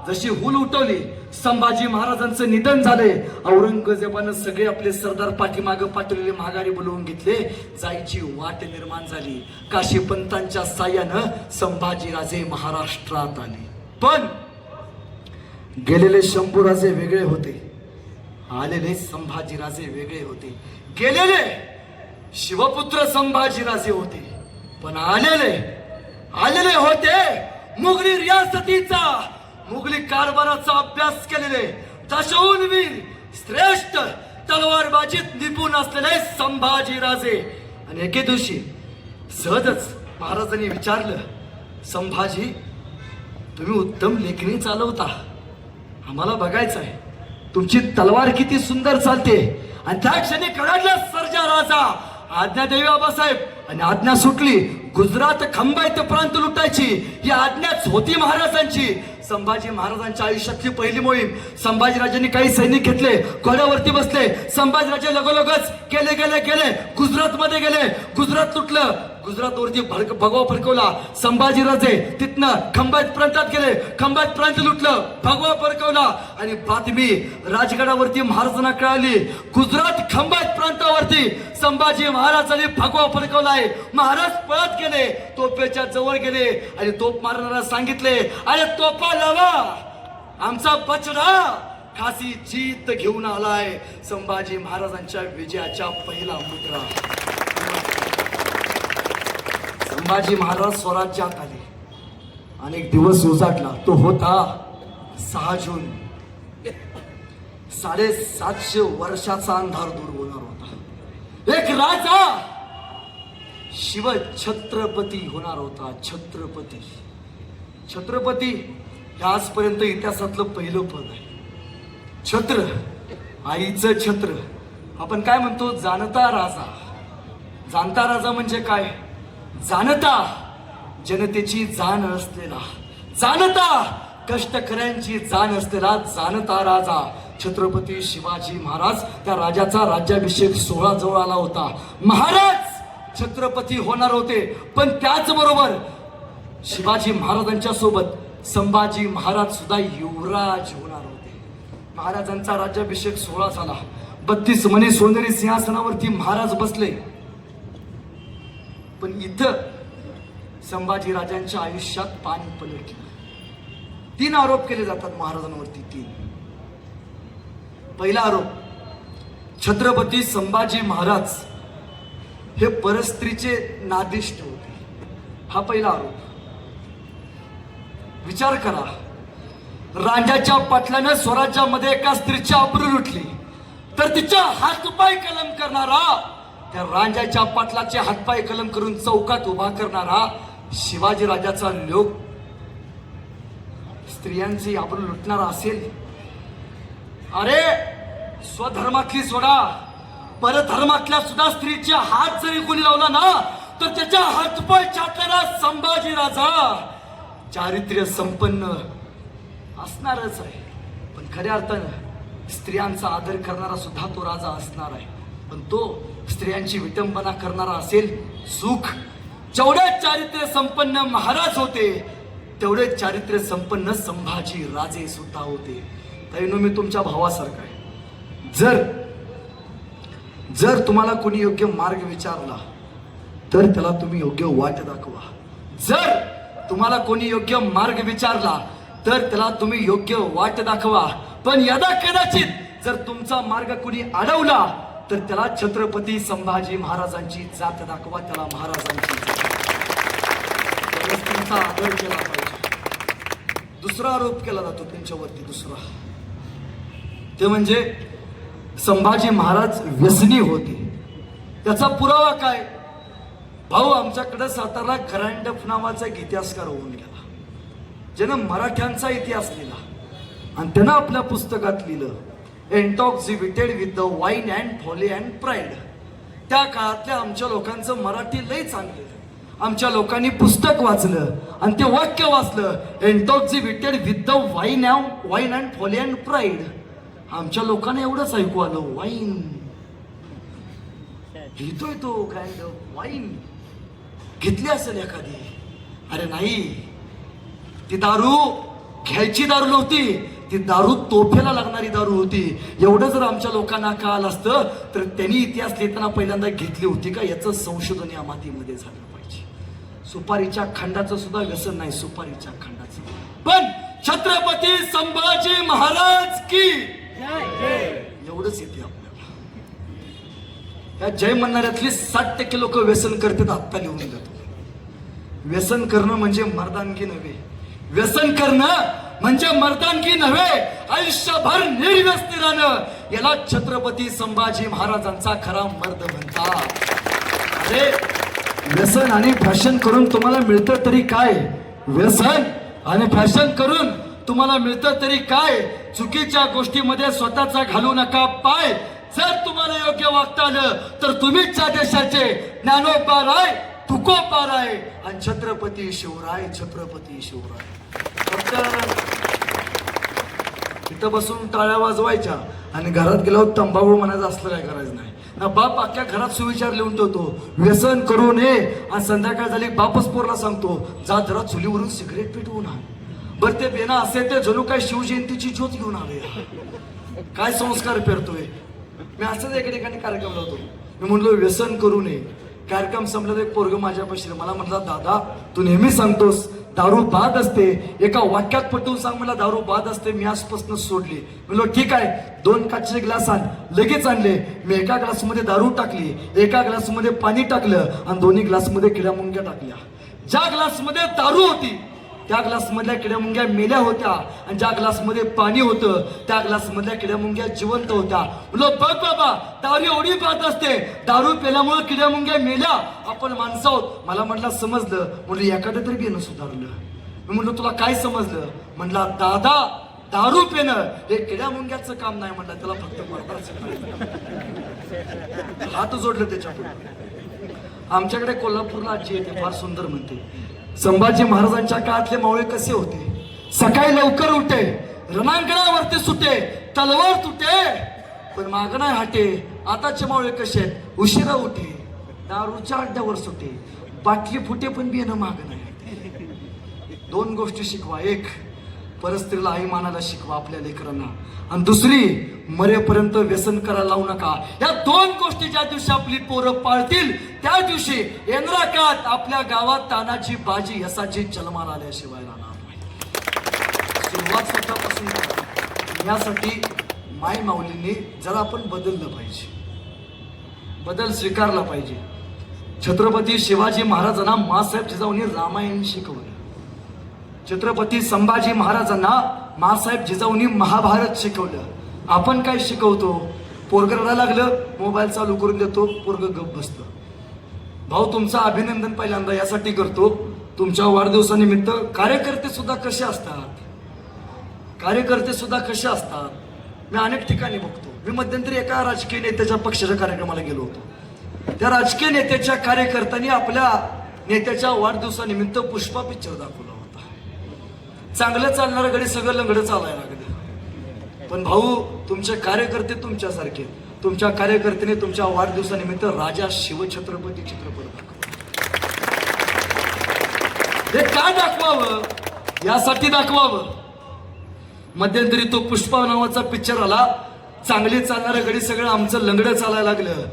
जशी हुल उठवली, संभाजी महाराजांचं निधन झाले, औरंगजेबानं सगळे आपले सरदार पाठीमागं पाठवलेले माघारी बोलवून घेतले. जायची वाट निर्माण झाली. काशीपंतांच्या साह्यानं संभाजीराजे महाराष्ट्रात आले. पण गेलेले शंभूराजे वेगळे होते, आलेले संभाजीराजे वेगळे होते. गेलेले शिवपुत्र संभाजीराजे होते, पण आलेले होते मुघली रियासतीचा, मुघली कारभाराचा अभ्यास केलेले, दशहून वीर श्रेष्ठ तलवारबाजीत निपुण असलेले संभाजीराजे. आणि एके दिवशी सहजच महाराजांनी विचारलं, संभाजी, तुम्ही उत्तम लेखणी चालवता, आम्हाला बघायचं आहे तुमची तलवार किती सुंदर चालते. आणि त्या क्षणी कळालं सर्जा राजा, आज्ञा देवी आबासाहेब. आणि आज्ञा सुटली, गुजरात खंबाईत प्रांत लुटायची ही आज्ञाच होती महाराजांची. संभाजी महाराजांच्या आयुष्यातली पहिली मोहीम. संभाजीराजांनी काही सैनिक घेतले, घोड्यावरती बसले. संभाजीराजे लगोलगच गेले गुजरातमध्ये गेले. गुजरात लुटलं, गुजरातवरती भगवा फडकवला. संभाजीराजे तिथनं खंबाईत प्रांतात गेले, खंबाईत प्रांत लुटलं, भगवा फडकवला. आणि बातमी राजगडावरती महाराजांना कळाली, गुजरात खंबाईत प्रांतावरती संभाजी महाराजांनी भगवा फडकवलाय. महाराज पळत गेले, तोफेच्या जवळ गेले आणि तोफ मारणारा सांगितले, अरे तोफा लावा, आमचा बचडा खासी जीत घेऊन आलाय. संभाजी महाराजांच्या विजयाच्या पहिला मुद्रा. संभाजी महाराज स्वराज्यात आले. अनेक दिवस उजाडला. तो होता 6 जून. 750 वर्षाचा अंधार दूर होणार होता. एक राजा शिव छत्रपती होणार होता. छत्रपती हे आजपर्यंत इतिहासातलं पहिलं पद आहे. छत्र, आईचं छत्र. आपण काय म्हणतो, जाणता राजा. जाणता राजा म्हणजे काय? जाणता जनतेची जाण असलेला, जाणता कष्टकऱ्यांची जाण असलेला जाणता राजा छत्रपती शिवाजी महाराज. त्या राजाचा राज्याभिषेक सोहळा जवळ आला होता. महाराज छत्रपती होणार होते, पण त्याचबरोबर शिवाजी महाराजांच्या सोबत संभाजी महाराज सुद्धा युवराज होणार होते. महाराजांचा राज्याभिषेक सोहळा झाला. 32 मणी सोनेरी सिंहासनावरती महाराज बसले. पण इथं संभाजी राजांच्या आयुष्यात पाणी पलटलं. 3 आरोप केले जातात महाराजांवरती. 3. पहिला आरोप, छत्रपती संभाजी महाराज हे परस्त्रीचे नादिष्ट होते. हा पहिला आरोप. विचार करा, रांजाच्या पाटलानं स्वराज्यामध्ये एका स्त्रीची आबरू लुटली, तर तिच्या हातपाय कलम करणारा, त्या रांजाच्या पाटलाचे हातपाय कलम करून चौकात उभा करणारा शिवाजी राजाचा लोक स्त्रियांची आबरू लुटणारा असेल? अरे स्वधर्मातली सोडा, परधर्मातल्या सुद्धा स्त्रीच्या हात जरी कोणी लावला ना, तर त्याच्या हातपाय छाटणारा संभाजी राजा चारित्र्य संपन्न असणारच आहे. पण खऱ्या अर्थानं स्त्रियांचा आदर करणारा सुद्धा तो राजा असणार आहे. पण तो स्त्रियांची विटंबना करणारा असेल, सुख. जेवढे चारित्र्य संपन्न महाराज होते, तेवढे चारित्र्य संपन्न संभाजी राजे सुद्धा होते. तैनो मी तुमच्या भावासारखा आहे. जर तुम्हाला कोणी योग्य मार्ग विचारला, तर त्याला तुम्ही योग्य वाट दाखवा. जर तुम्हाला कोणी योग्य मार्ग विचारला, तर त्याला तुम्ही योग्य वाट दाखवा. पण यदा कदाचित जर तुमचा मार्ग कोणी अडवला, तर त्याला छत्रपती संभाजी महाराजांची जात दाखवा, त्याला महाराजांची व्यवस्थेचा आदर केला पाहिजे. दुसरा आरोप केला जातो त्यांच्यावरती. दुसरा ते म्हणजे संभाजी महाराज व्यसनी होते. त्याचा पुरावा काय? भाऊ, आमच्याकडे सातारा खरांडप नावाचा एक इतिहासकार होऊन गेला, ज्यानं मराठ्यांचा इतिहास लिहिला. आणि त्यानं आपल्या पुस्तकात लिहिलं, intoxicated with the wine and folly and pride. त्या काळातल्या आमच्या लोकांचं मराठी लय चांगलं. आमच्या लोकांनी पुस्तक वाचलं आणि ते वाक्य वाचलं, intoxicated with the wine and folly and pride. आमच्या लोकांना एवढंच ऐकू आलं, वाईन लिहितोय तो, काइंड ऑफ वाईन घेतली असेल एखादी. अरे नाही, ती दारू घ्यायची दारू नव्हती, ती दारू तोफेला लागणारी दारू होती. एवढं जर आमच्या लोकांना कळालं असतं तर त्यांनी इतिहास लिहिताना पहिल्यांदा घेतली होती का याचं संशोधन या मातीमध्ये झालं पाहिजे. सुपारीच्या खंडाचं सुद्धा व्यसन नाही, सुपारीच्या खंडाचं. पण छत्रपती संभाजी महाराज की एवढंच येते आपल्याला. या जय म्हणणाऱ्यातली 60% लोक व्यसन करतात. आत्ता लिहून देतो. व्यसन करणं म्हणजे मर्दानगी नव्हे, व्यसन करणं म्हणजे मर्दानगी नव्हे, आयुष्यभर निर्व्यसनी राहणं याला छत्रपती संभाजी महाराजांचा खरा मर्द म्हणतात. अरे व्यसन आणि फॅशन करून तुम्हाला मिळतं तरी काय? व्यसन आणि फॅशन करून तुम्हाला मिळतं तरी काय? चुकीच्या गोष्टीमध्ये स्वतःचा घालू नका पाय. जर तुम्हाला योग्य वागता आलं तर तुम्हीच त्या देशाचे ज्ञानोबा राय, तुकोबा राय आणि छत्रपती शिवराय, छत्रपती शिवराय. फक्त इथं बसून टाळ्या वाजवायच्या आणि घरात गेल्यावर तंबाखू म्हणायचं असलं काय करायचं नाही ना. बाप अख्ख्या घरात सुविचार लिहून ठेवतो, व्यसन करू नये, आणि संध्याकाळ झाली बापच पोरला सांगतो जा जरा चुलीवरून सिगरेट पेटवून आण. बरं ते बेना असे ते जणू काय शिवजयंतीची ज्योत घेऊन आले. काय संस्कार पेरतोय. मी असंच एका ठिकाणी कार्यक्रम लावतो. मी म्हणलो व्यसन करू नये. कार्यक्रम संपला तर एक पोरग माझ्या बसले. मला म्हटलं दादा तू नेहमी सांगतोस दारू बाद असते, एका वाक्यात पटवून सांग मला दारू बाद असते. मी आजपासून सोडली. म्हणलो ठीक आहे, 2 काचेचे ग्लास आण. लगेच आणले. मी एका ग्लासमध्ये दारू टाकली, एका ग्लासमध्ये पाणी टाकलं आणि दोन्ही ग्लासमध्ये किड्या मुंग्या टाकल्या. ज्या ग्लासमध्ये दारू होती त्या ग्लासमधल्या किड्या मुंग्या मेल्या होत्या आणि ज्या ग्लासमध्ये पाणी होतं त्या ग्लासमधल्या किड्या मुंग्या जिवंत होत्या. म्हणलो बघ बाबा दारू एवढी बाद असते, दारू पेल्यामुळे किड्या मुंग्या मेल्या, आपण माणसं आहोत. मला म्हटलं समजलं. म्हणलं एखादं तरी घेणं सुधारलं. मी म्हणलं तुला काय समजलं? म्हणला दादा दारू पेणं हे किड्या मुंग्याचं काम नाही. म्हणलं त्याला फक्त मर्दाचं. हात जोडलं त्याच्यापुढे. आमच्याकडे कोल्हापूरला आजी येते, फार सुंदर म्हणते, संभाजी महाराजांच्या काळातले मावळे कसे होते? सकाळी लवकर उठे, रणांगणावरती सुटे, तलवार तुटे पण माग नाही हाटे. आताचे मावळे कसे आहेत? उशिरा उठे, दारूच्या अड्ड्यावर सुटे, बाटली फुटे पण बियाणं माग नाही. 2 गोष्टी शिकवा. एक परस्त्रीला आई मानायला शिकवा आपल्या लेकरांना, आणि दुसरी मरेपर्यंत व्यसन करायला लावू नका. या 2 गोष्टी ज्या दिवशी आपली पोरं पाळतील त्या दिवशी येणाऱ्या काळात आपल्या गावात तानाची बाजी यसाची जन्माला आल्याशिवाय राहणार नाही. सुरुवात स्वतःपासून करा. यासाठी माय माऊलींनी जरा आपण बदललं पाहिजे, बदल स्वीकारला पाहिजे. छत्रपती शिवाजी महाराजांना मासाहेब जिजाऊंनी रामायण शिकवलं. छत्रपती संभाजी महाराजांना मासाहेब जिजाऊंनी महाभारत शिकवलं. आपण काय शिकवतो? पोरग रडायला लागलं मोबाईल चालू करून देतो, पोरग गप बसतं. भाऊ तुमचं अभिनंदन पहिल्यांदा यासाठी करतो, तुमच्या वाढदिवसानिमित्त कार्यकर्ते सुद्धा कसे असतात, कार्यकर्ते सुद्धा कसे असतात. मी अनेक ठिकाणी बघतो. मी मध्यंतरी एका राजकीय नेत्याच्या पक्षाच्या कार्यक्रमाला गेलो होतो. त्या राजकीय नेत्याच्या कार्यकर्त्यांनी आपल्या नेत्याच्या वाढदिवसानिमित्त पुष्पा पिक्चर दाखवला होता. चांगलं चालणारं गडी सगळं लंगडं चालायला लागलं. पण भाऊ तुमचे कार्यकर्ते तुमच्यासारखे, तुमच्या कार्यकर्त्याने तुमच्या वाढदिवसानिमित्त राजा शिवछत्रपती चित्रपट हे का दाखवावं? यासाठी दाखवावं. मध्यंतरी तो पुष्पा नावाचा पिक्चर आला. चांगली चालणारं गडी सगळं आमचं लंगडं चालायला लागलं.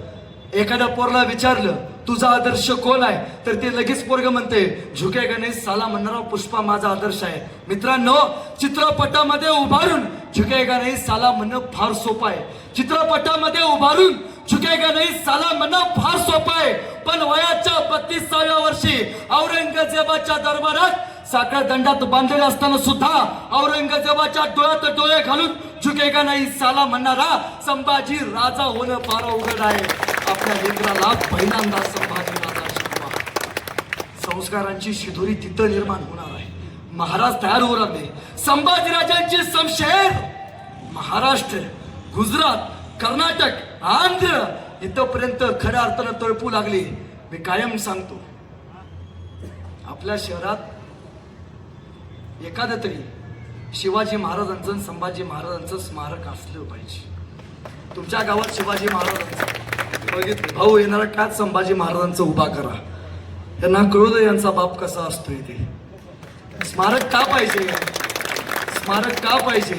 एखाद्या पोरला विचारलं तुझा आदर्श कोण आहे तर ते लगेच पोरग म्हणते झुकेगा नाही साला म्हणणारा पुष्पा माझा आदर्श आहे. मित्रांनो चित्रपटामध्ये उभारून झुकेगा नाही साला म्हणणं फार सोपं आहे. चित्रपटामध्ये उभारून झुकेगा नाही साला म्हणणं फार सोपं आहे. पण वयाच्या 32व्या वर्षी औरंगजेबाच्या दरबारात साखळ्या दंडात बांधलेले असताना सुद्धा औरंगजेबाच्या डोळ्यात डोळे घालून झुकेगा नाही साला म्हणणारा संभाजी राजा होणं फार अवघड आहे. आपल्या लेकराला पहिल्यांदा संभाजी राजा शिकवा. संस्कारांची शिदोरी तिथं निर्माण होणार आहे. महाराज तयार होऊ लागले. संभाजीराजांची समशेर महाराष्ट्र, गुजरात, कर्नाटक, आंध्र इथपर्यंत खऱ्या अर्थानं तळपू लागली. मी कायम सांगतो आपल्या शहरात एखादं तरी शिवाजी महाराजांचं संभाजी महाराजांचं स्मारक असलं पाहिजे. तुमच्या गावात शिवाजी महाराजांचं बघितलं भाऊ येणारा काच संभाजी महाराजांचं उभा करा. त्यांना कळू दे यांचा बाप कसा असतोय. ते स्मारक का पाहिजे? स्मारक का पाहिजे?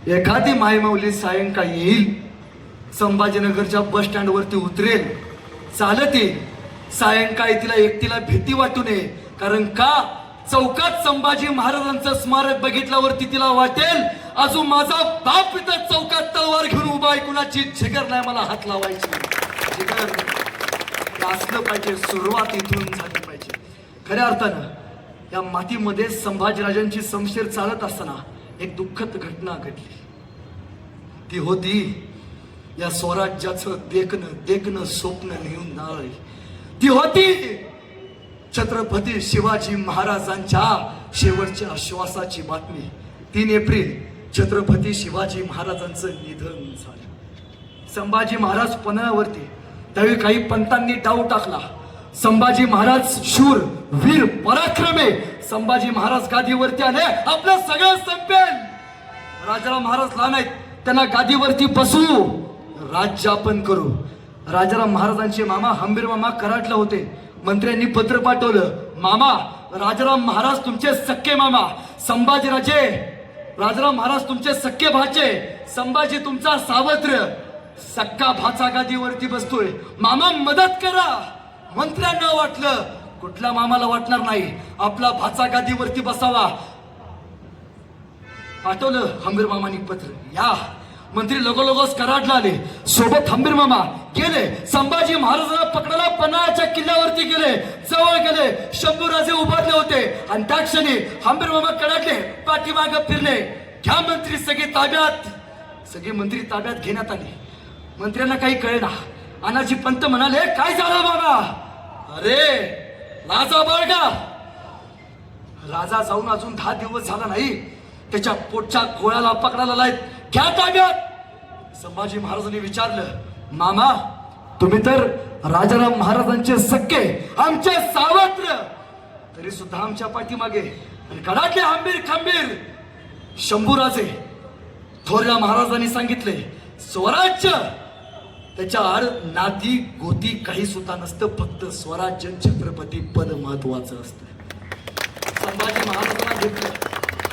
एखादी मायमाऊली सायंकाळी येईल, संभाजीनगरच्या बस स्टँड वरती उतरेल, चालत येईल. सायंकाळी तिला एकटीला भीती वाटू नये. कारण का? चौकात संभाजी महाराजांचं स्मारक बघितल्यावरती तिला वाटेल अजून माझा बाप इथं चौकात तलवार घेऊन उभा आहे, कुणाची जिगर नाही मला हात लावायची. जिगर असलं पाहिजे, सुरुवात इथून झाली पाहिजे. खऱ्या अर्थानं या मातीमध्ये संभाजीराजांची शमशेर चालत असताना एक दुःखद घटना घडली. ती होती या स्वराज्याचं देखणं स्वप्न नेऊन नाळी. ती होती छत्रपती शिवाजी महाराजांच्या शेवटच्या श्वासाची बातमी. 3 एप्रिल छत्रपती शिवाजी महाराजांचं निधन झालं. संभाजी महाराज पन्हाळ्यावरती, त्यावेळी काही पंतांनी डाव टाकला. संभाजी महाराज शूर, वीर, पराक्रमे. संभाजी महाराज गादीवरती आले, आपलं सगळं संपेल. राजाराम महाराज लहान आहेत, त्यांना गादीवरती बसवू, राज्य आपण करू. राजाराम महाराजांचे मामा हंबीर मामा कराडला होते. मंत्र्यांनी पत्र पाठवलं, मामा राजाराम महाराज तुमचे सख्खे मामा, संभाजीराजे राजाराम महाराज तुमचे सख्खे भाचे, संभाजी तुमचा सावत्र, सक्का भाचा गादीवरती बसतोय, मामा मदत करा. मंत्र्यांना वाटलं कुठल्या मामाला वाटणार नाही, आपला भाचा गादीवरती बसावा. पाठवलं हंबीर मामानी पत्र. या मंत्री लगोलगोच कराडला आले, सोबत हंबीर मामा गेले. संभाजी महाराजांना पकडायला पन्हाळ्याच्या किल्ल्यावरती गेले, जवळ गेले. शंभूराजे उभारले होते आणि त्या क्षणी हंबीर मामा कडाडले, पाठीमाग फिरले. घ्या मंत्री सगळे ताब्यात. सगळे मंत्री ताब्यात घेण्यात आले. मंत्र्यांना काही कळेना. अनाजी पंत म्हणाले, काय झालं बाबा? अरे राजा बळगा. राजा जाऊन अजून 10 दिवस झाला नाही, त्याच्या पोटच्या गोळ्याला पकडायला लायत, घ्या ताब्यात. संभाजी महाराजांनी विचारलं, मामा तुम्ही तर राजाराम महाराजांचे सख्खे, आमचे सावत्र, तरी सुद्धा आमच्या पाठीमागे. आणि कडाडले हंबीर खंबीर. शंभूराजे थोरल्या महाराजांनी सांगितले, स्वराज्य त्याच्या आड नाती गोती काही सुद्धा नसतं, फक्त स्वराज्य छत्रपती पद महत्वाचं असतं. संभाजी महाराजांना घेतलं.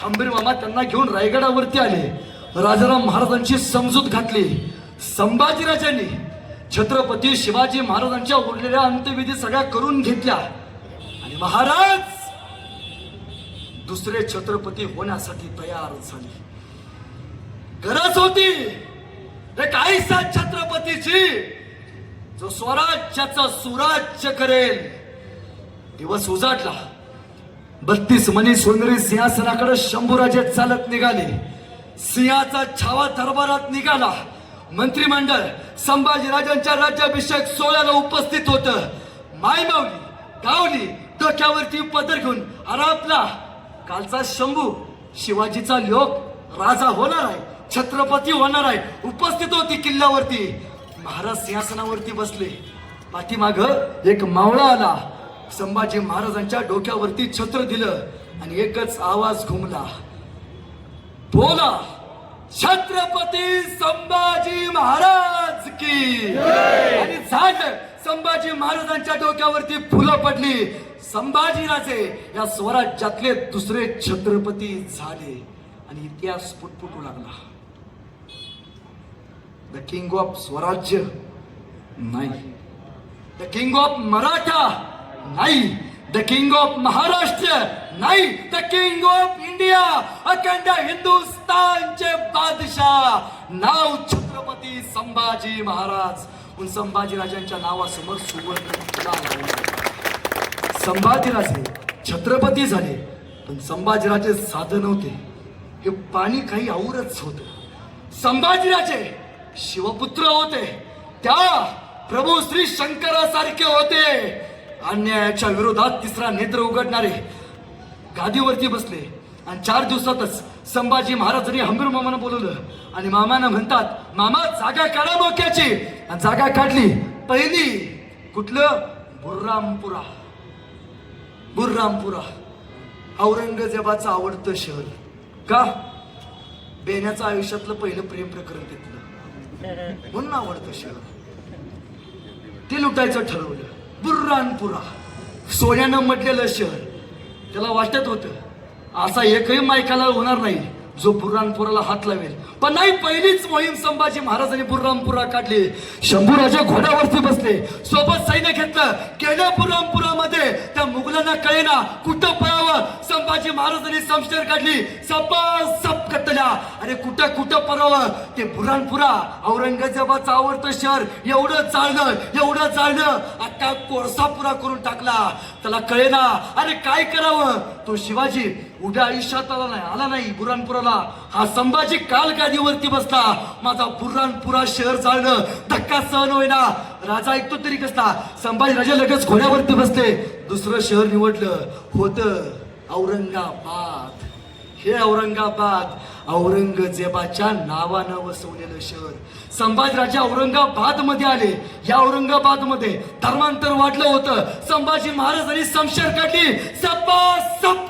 हंबीर मामा त्यांना घेऊन रायगडावरती आले. राजाराम महाराजांची समजूत घातली. संभाजीराजांनी छत्रपती शिवाजी महाराजांच्या उरलेल्या अंत्यविधी सगळ्या करून घेतल्या आणि महाराज दुसरे छत्रपती होण्यासाठी तयार झाले. गरज होती एक आईसा छत्रपतीची, जो स्वराज्याचं सुराज्य करेल. दिवस उजाडला. 32 मनी सोनेरी सिंहासनाकडे शंभूराजे चालत निघाले. सिंहाचा छावा दरबारात निघाला. मंत्रिमंडळ संभाजीराजांच्या राज्याभिषेक सोहळ्याला उपस्थित होत. मायमावली गावली डोक्यावरती पदर घेऊन. अरे आपला कालचा शंभू शिवाजीचा लोक राजा होणार आहे, छत्रपती होणार आहे, उपस्थित होती किल्ल्यावरती. महाराज सिंहासनावरती बसले. पाठीमाग एक मावळा आला. संभाजी महाराजांच्या डोक्यावरती छत्र दिलं आणि एकच आवाज घुमला, बोला छत्रपती संभाजी महाराज की. आणि झालं. संभाजी महाराजांच्या डोक्यावरती फुलं पडली. संभाजीराजे या स्वराज्यातले दुसरे छत्रपती झाले आणि इतिहास पुटपुटू लागला. द किंग ऑफ स्वराज्य नाही, द किंग ऑफ मराठा नाही, द किंग ऑफ महाराष्ट्र नाही, द किंग ऑफ इंडिया, अखंड हिंदुस्तानचे बादशाह नाव छत्रपती संभाजी महाराज. उन संभाजीराजांच्या नावासमोर सुवर्ण. संभाजीराजे छत्रपती झाले, पण संभाजीराजे साधे नव्हते. हे पाणी काही औरच होत. संभाजीराजे शिवपुत्र होते, त्या प्रभू श्री शंकरासारखे होते. अन्यायाच्या विरोधात तिसरा नेत्र उघडणारे. गादीवरती बसले आणि 4 दिवसातच संभाजी महाराजांनी हंबीर मामानं बोलवलं आणि मामानं म्हणतात, मामा जागा काढा मोक्याची. आणि जागा काढली. पहिली कुठलं? बुर्रामपुरा. बुर्रामपुरा औरंगजेबाचं आवडतं शहर. का? बेण्याचं आयुष्यातलं पहिलं प्रेम प्रकरण तिथलं, म्हणून आवडतं शहर. ते लुटायचं ठरवलं. बुर्रानपुरा सोन्यानं म्हटलेलं शहर. त्याला वाटत होतं असा एकही मायकाला होणार नाही जो बुऱ्हाणपुराला हात लावेल. पण नाही, पहिलीच मोहीम संभाजी महाराजांनी बुऱ्हाणपुरा काढली. शंभूराजे घोड्यावरती बसले, सोबत सैन्य घेतलं, गेल्या बुऱ्हाणपुरामध्ये त्या मुघलांना कळेना कुठं पळावं. संभाजी महाराजांनी समशेर काढली, सप कटल्या. अरे कुठं कुठं पळावं. ते बुऱ्हाणपुरा औरंगजेबाचं आवडतं शहर एवढं चाललं आता कोळसापुरा करून टाकला. त्याला कळेना अरे काय करावं. तो शिवाजी उद्या आयुष्यात आला नाही बुऱ्हाणपुराला. हा संभाजी काल गादीवरती बसला, माझा बुऱ्हाणपुरा शहर चालणं धक्का सहन होईना. राजा ऐकतो तरी कसला. संभाजी राजा लगेच घोड्यावरती बसले, दुसरं शहर निवडलं होतं औरंगाबाद. हे औरंगाबाद औरंगजेबाच्या नावानं वसवलेलं शहर. संभाजीराजे औरंगाबाद मध्ये आले. या औरंगाबाद मध्ये धर्मांतर वाढलं होतं. संभाजी महाराजांनी समशेर काढली, सप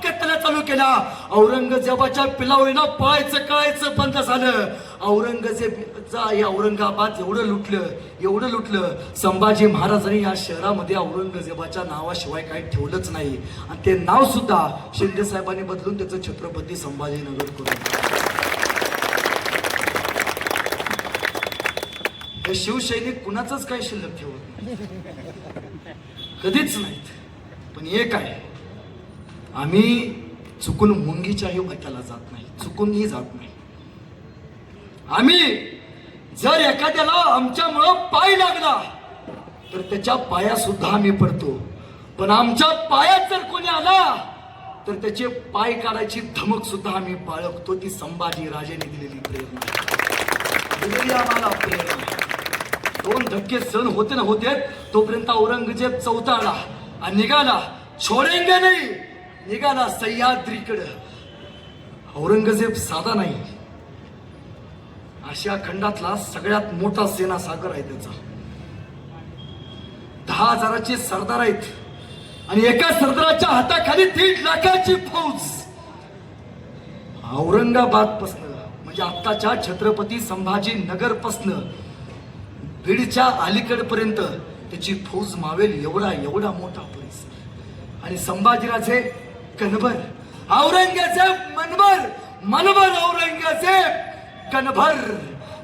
कत्तल्या चालू केला. औरंगजेबाच्या पिलावळीनं पळायचं कळायचं बंद झालं. औरंगजेबाचा हे औरंगाबाद एवढं लुटलं. संभाजी महाराजांनी या शहरामध्ये औरंगजेबाच्या नावाशिवाय काही ठेवलंच नाही. आणि ते नाव सुद्धा शिंदे साहेबांनी बदलून त्याचं छत्रपती संभाजीनगर करून. हे शिवसैनिक कुणाचंच काही शिल्लक ठेवत नाही, कधीच नाहीत. पण एक आहे, आम्ही चुकून मुंगीच्याही भट्याला जात नाही, चुकूनही जात नाही. आम्ही जर एखाद्याला आमच्यामुळं पाय लागला तर त्याच्या पाया सुद्धा आम्ही पडतो. पण आमच्या पायात जर कोणी आला तर त्याचे पाय काढायची धमक सुद्धा आम्ही बाळगतो. ती संभाजी राजेने दिलेली प्रेरणा, आम्हाला प्रेरणा. 2 धक्के सहन होते तोपर्यंत औरंगजेब चौथाळा आणि निघाला. छोडेंगे नाही, निघाला सह्याद्रीकडे. औरंगजेब साधा नाही, आशिया खंडातला सगळ्यात मोठा सेना सागर आहे त्याचा. 10,000चे सरदार आहेत आणि एका सरदाराच्या हाताखाली 1.5 लाखाची फौज. औरंगाबाद पासन म्हणजे आत्ताच्या छत्रपती संभाजी नगर पासन बीडच्या अलीकडपर्यंत त्याची फौज मावेल एवढा मोठा परिसर. आणि संभाजीराजे कणभर, औरंगजेब मनभर औरंगजेब कणभर.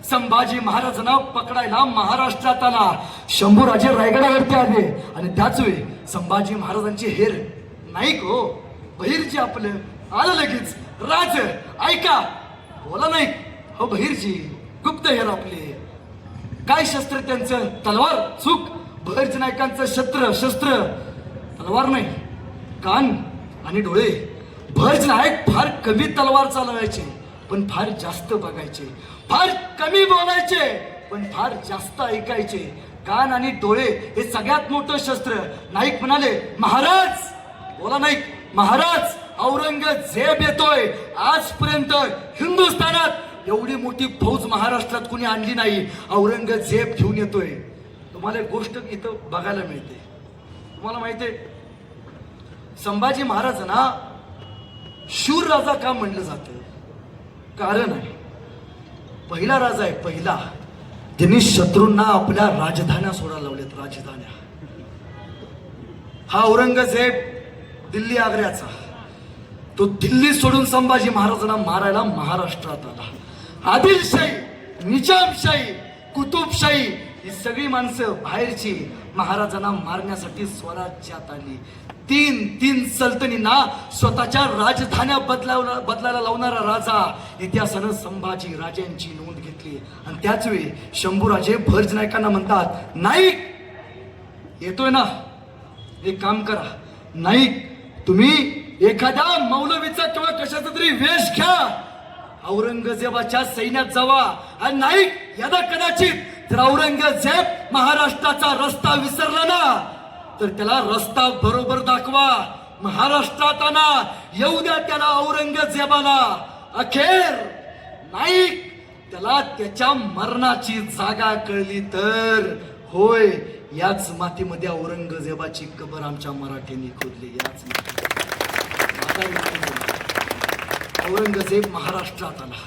संभाजी महाराजांना पकडायला महाराष्ट्रात आला. शंभूराजे रायगडावरती आले आणि त्याच वेळी संभाजी महाराजांचे हेर नाईक हो बहिरजी आपलं आलं लगेच. राज ऐका, बोला नाईक हो बहिरजी, गुप्त हेर आपले. काय शस्त्र त्यांचं? तलवार. चूक. बहिरजी नायकांचं शस्त्र तलवार नाही, कान आणि डोळे. बहिरजी नायक फार कमी तलवार चालवायचे पण फार जास्त बघायचे, फार कमी बोलायचे पण फार जास्त ऐकायचे. कान आणि डोळे हे सगळ्यात मोठं शस्त्र. नाईक म्हणाले, महाराज. बोला नाईक, महाराज औरंगजेब येतोय. आजपर्यंत हिंदुस्थानात एवढी मोठी फौज महाराष्ट्रात कुणी आणली नाही, औरंगजेब घेऊन येतोय. तुम्हाला एक गोष्ट इथं बघायला मिळते. तुम्हाला माहितीये संभाजी महाराजांना शूर राजा का म्हणलं जातं? कारण आहे, पहिला राजा आहे, पहिला त्यांनी शत्रूंना आपल्या राजधान्या सोडायला लावल्यात. राजधान्या. हा औरंगजेब दिल्ली आग्र्याचा, तो दिल्ली सोडून संभाजी महाराजांना मारायला महाराष्ट्रात आला. आदिलशाही, निजामशाही, कुतुबशाही ही सगळी माणसं बाहेरची महाराजांना मारण्यासाठी स्वराज्यात आली. तीन सल्तनींना स्वतःच्या राजधान्या बदलायला लावणारा राजा इतिहासानं संभाजी राजांची नोंद घेतली. आणि त्याच वेळी शंभूराजे भर्ज नायकांना म्हणतात, नाईक येतोय ना, एक काम करा नाईक, तुम्ही एखाद्या मौलवीचा किंवा कशाचा तरी वेश घ्या, औरंगजेबाच्या सैन्यात जावा. आणि नाईक यदा कदाचित जर औरंगजेब महाराष्ट्राचा रस्ता विसरला ना तर त्याला रस्ता बरोबर दाखवा. महाराष्ट्रात आणा, येऊ द्या त्याला औरंगजेबाला. अखेर नाईक त्याला त्याच्या मरणाची जागा कळली तर होय, याच मातीमध्ये औरंगजेबाची कबर आमच्या मराठ्यांनी खोदली. याच औरंगजेब महाराष्ट्रात आला,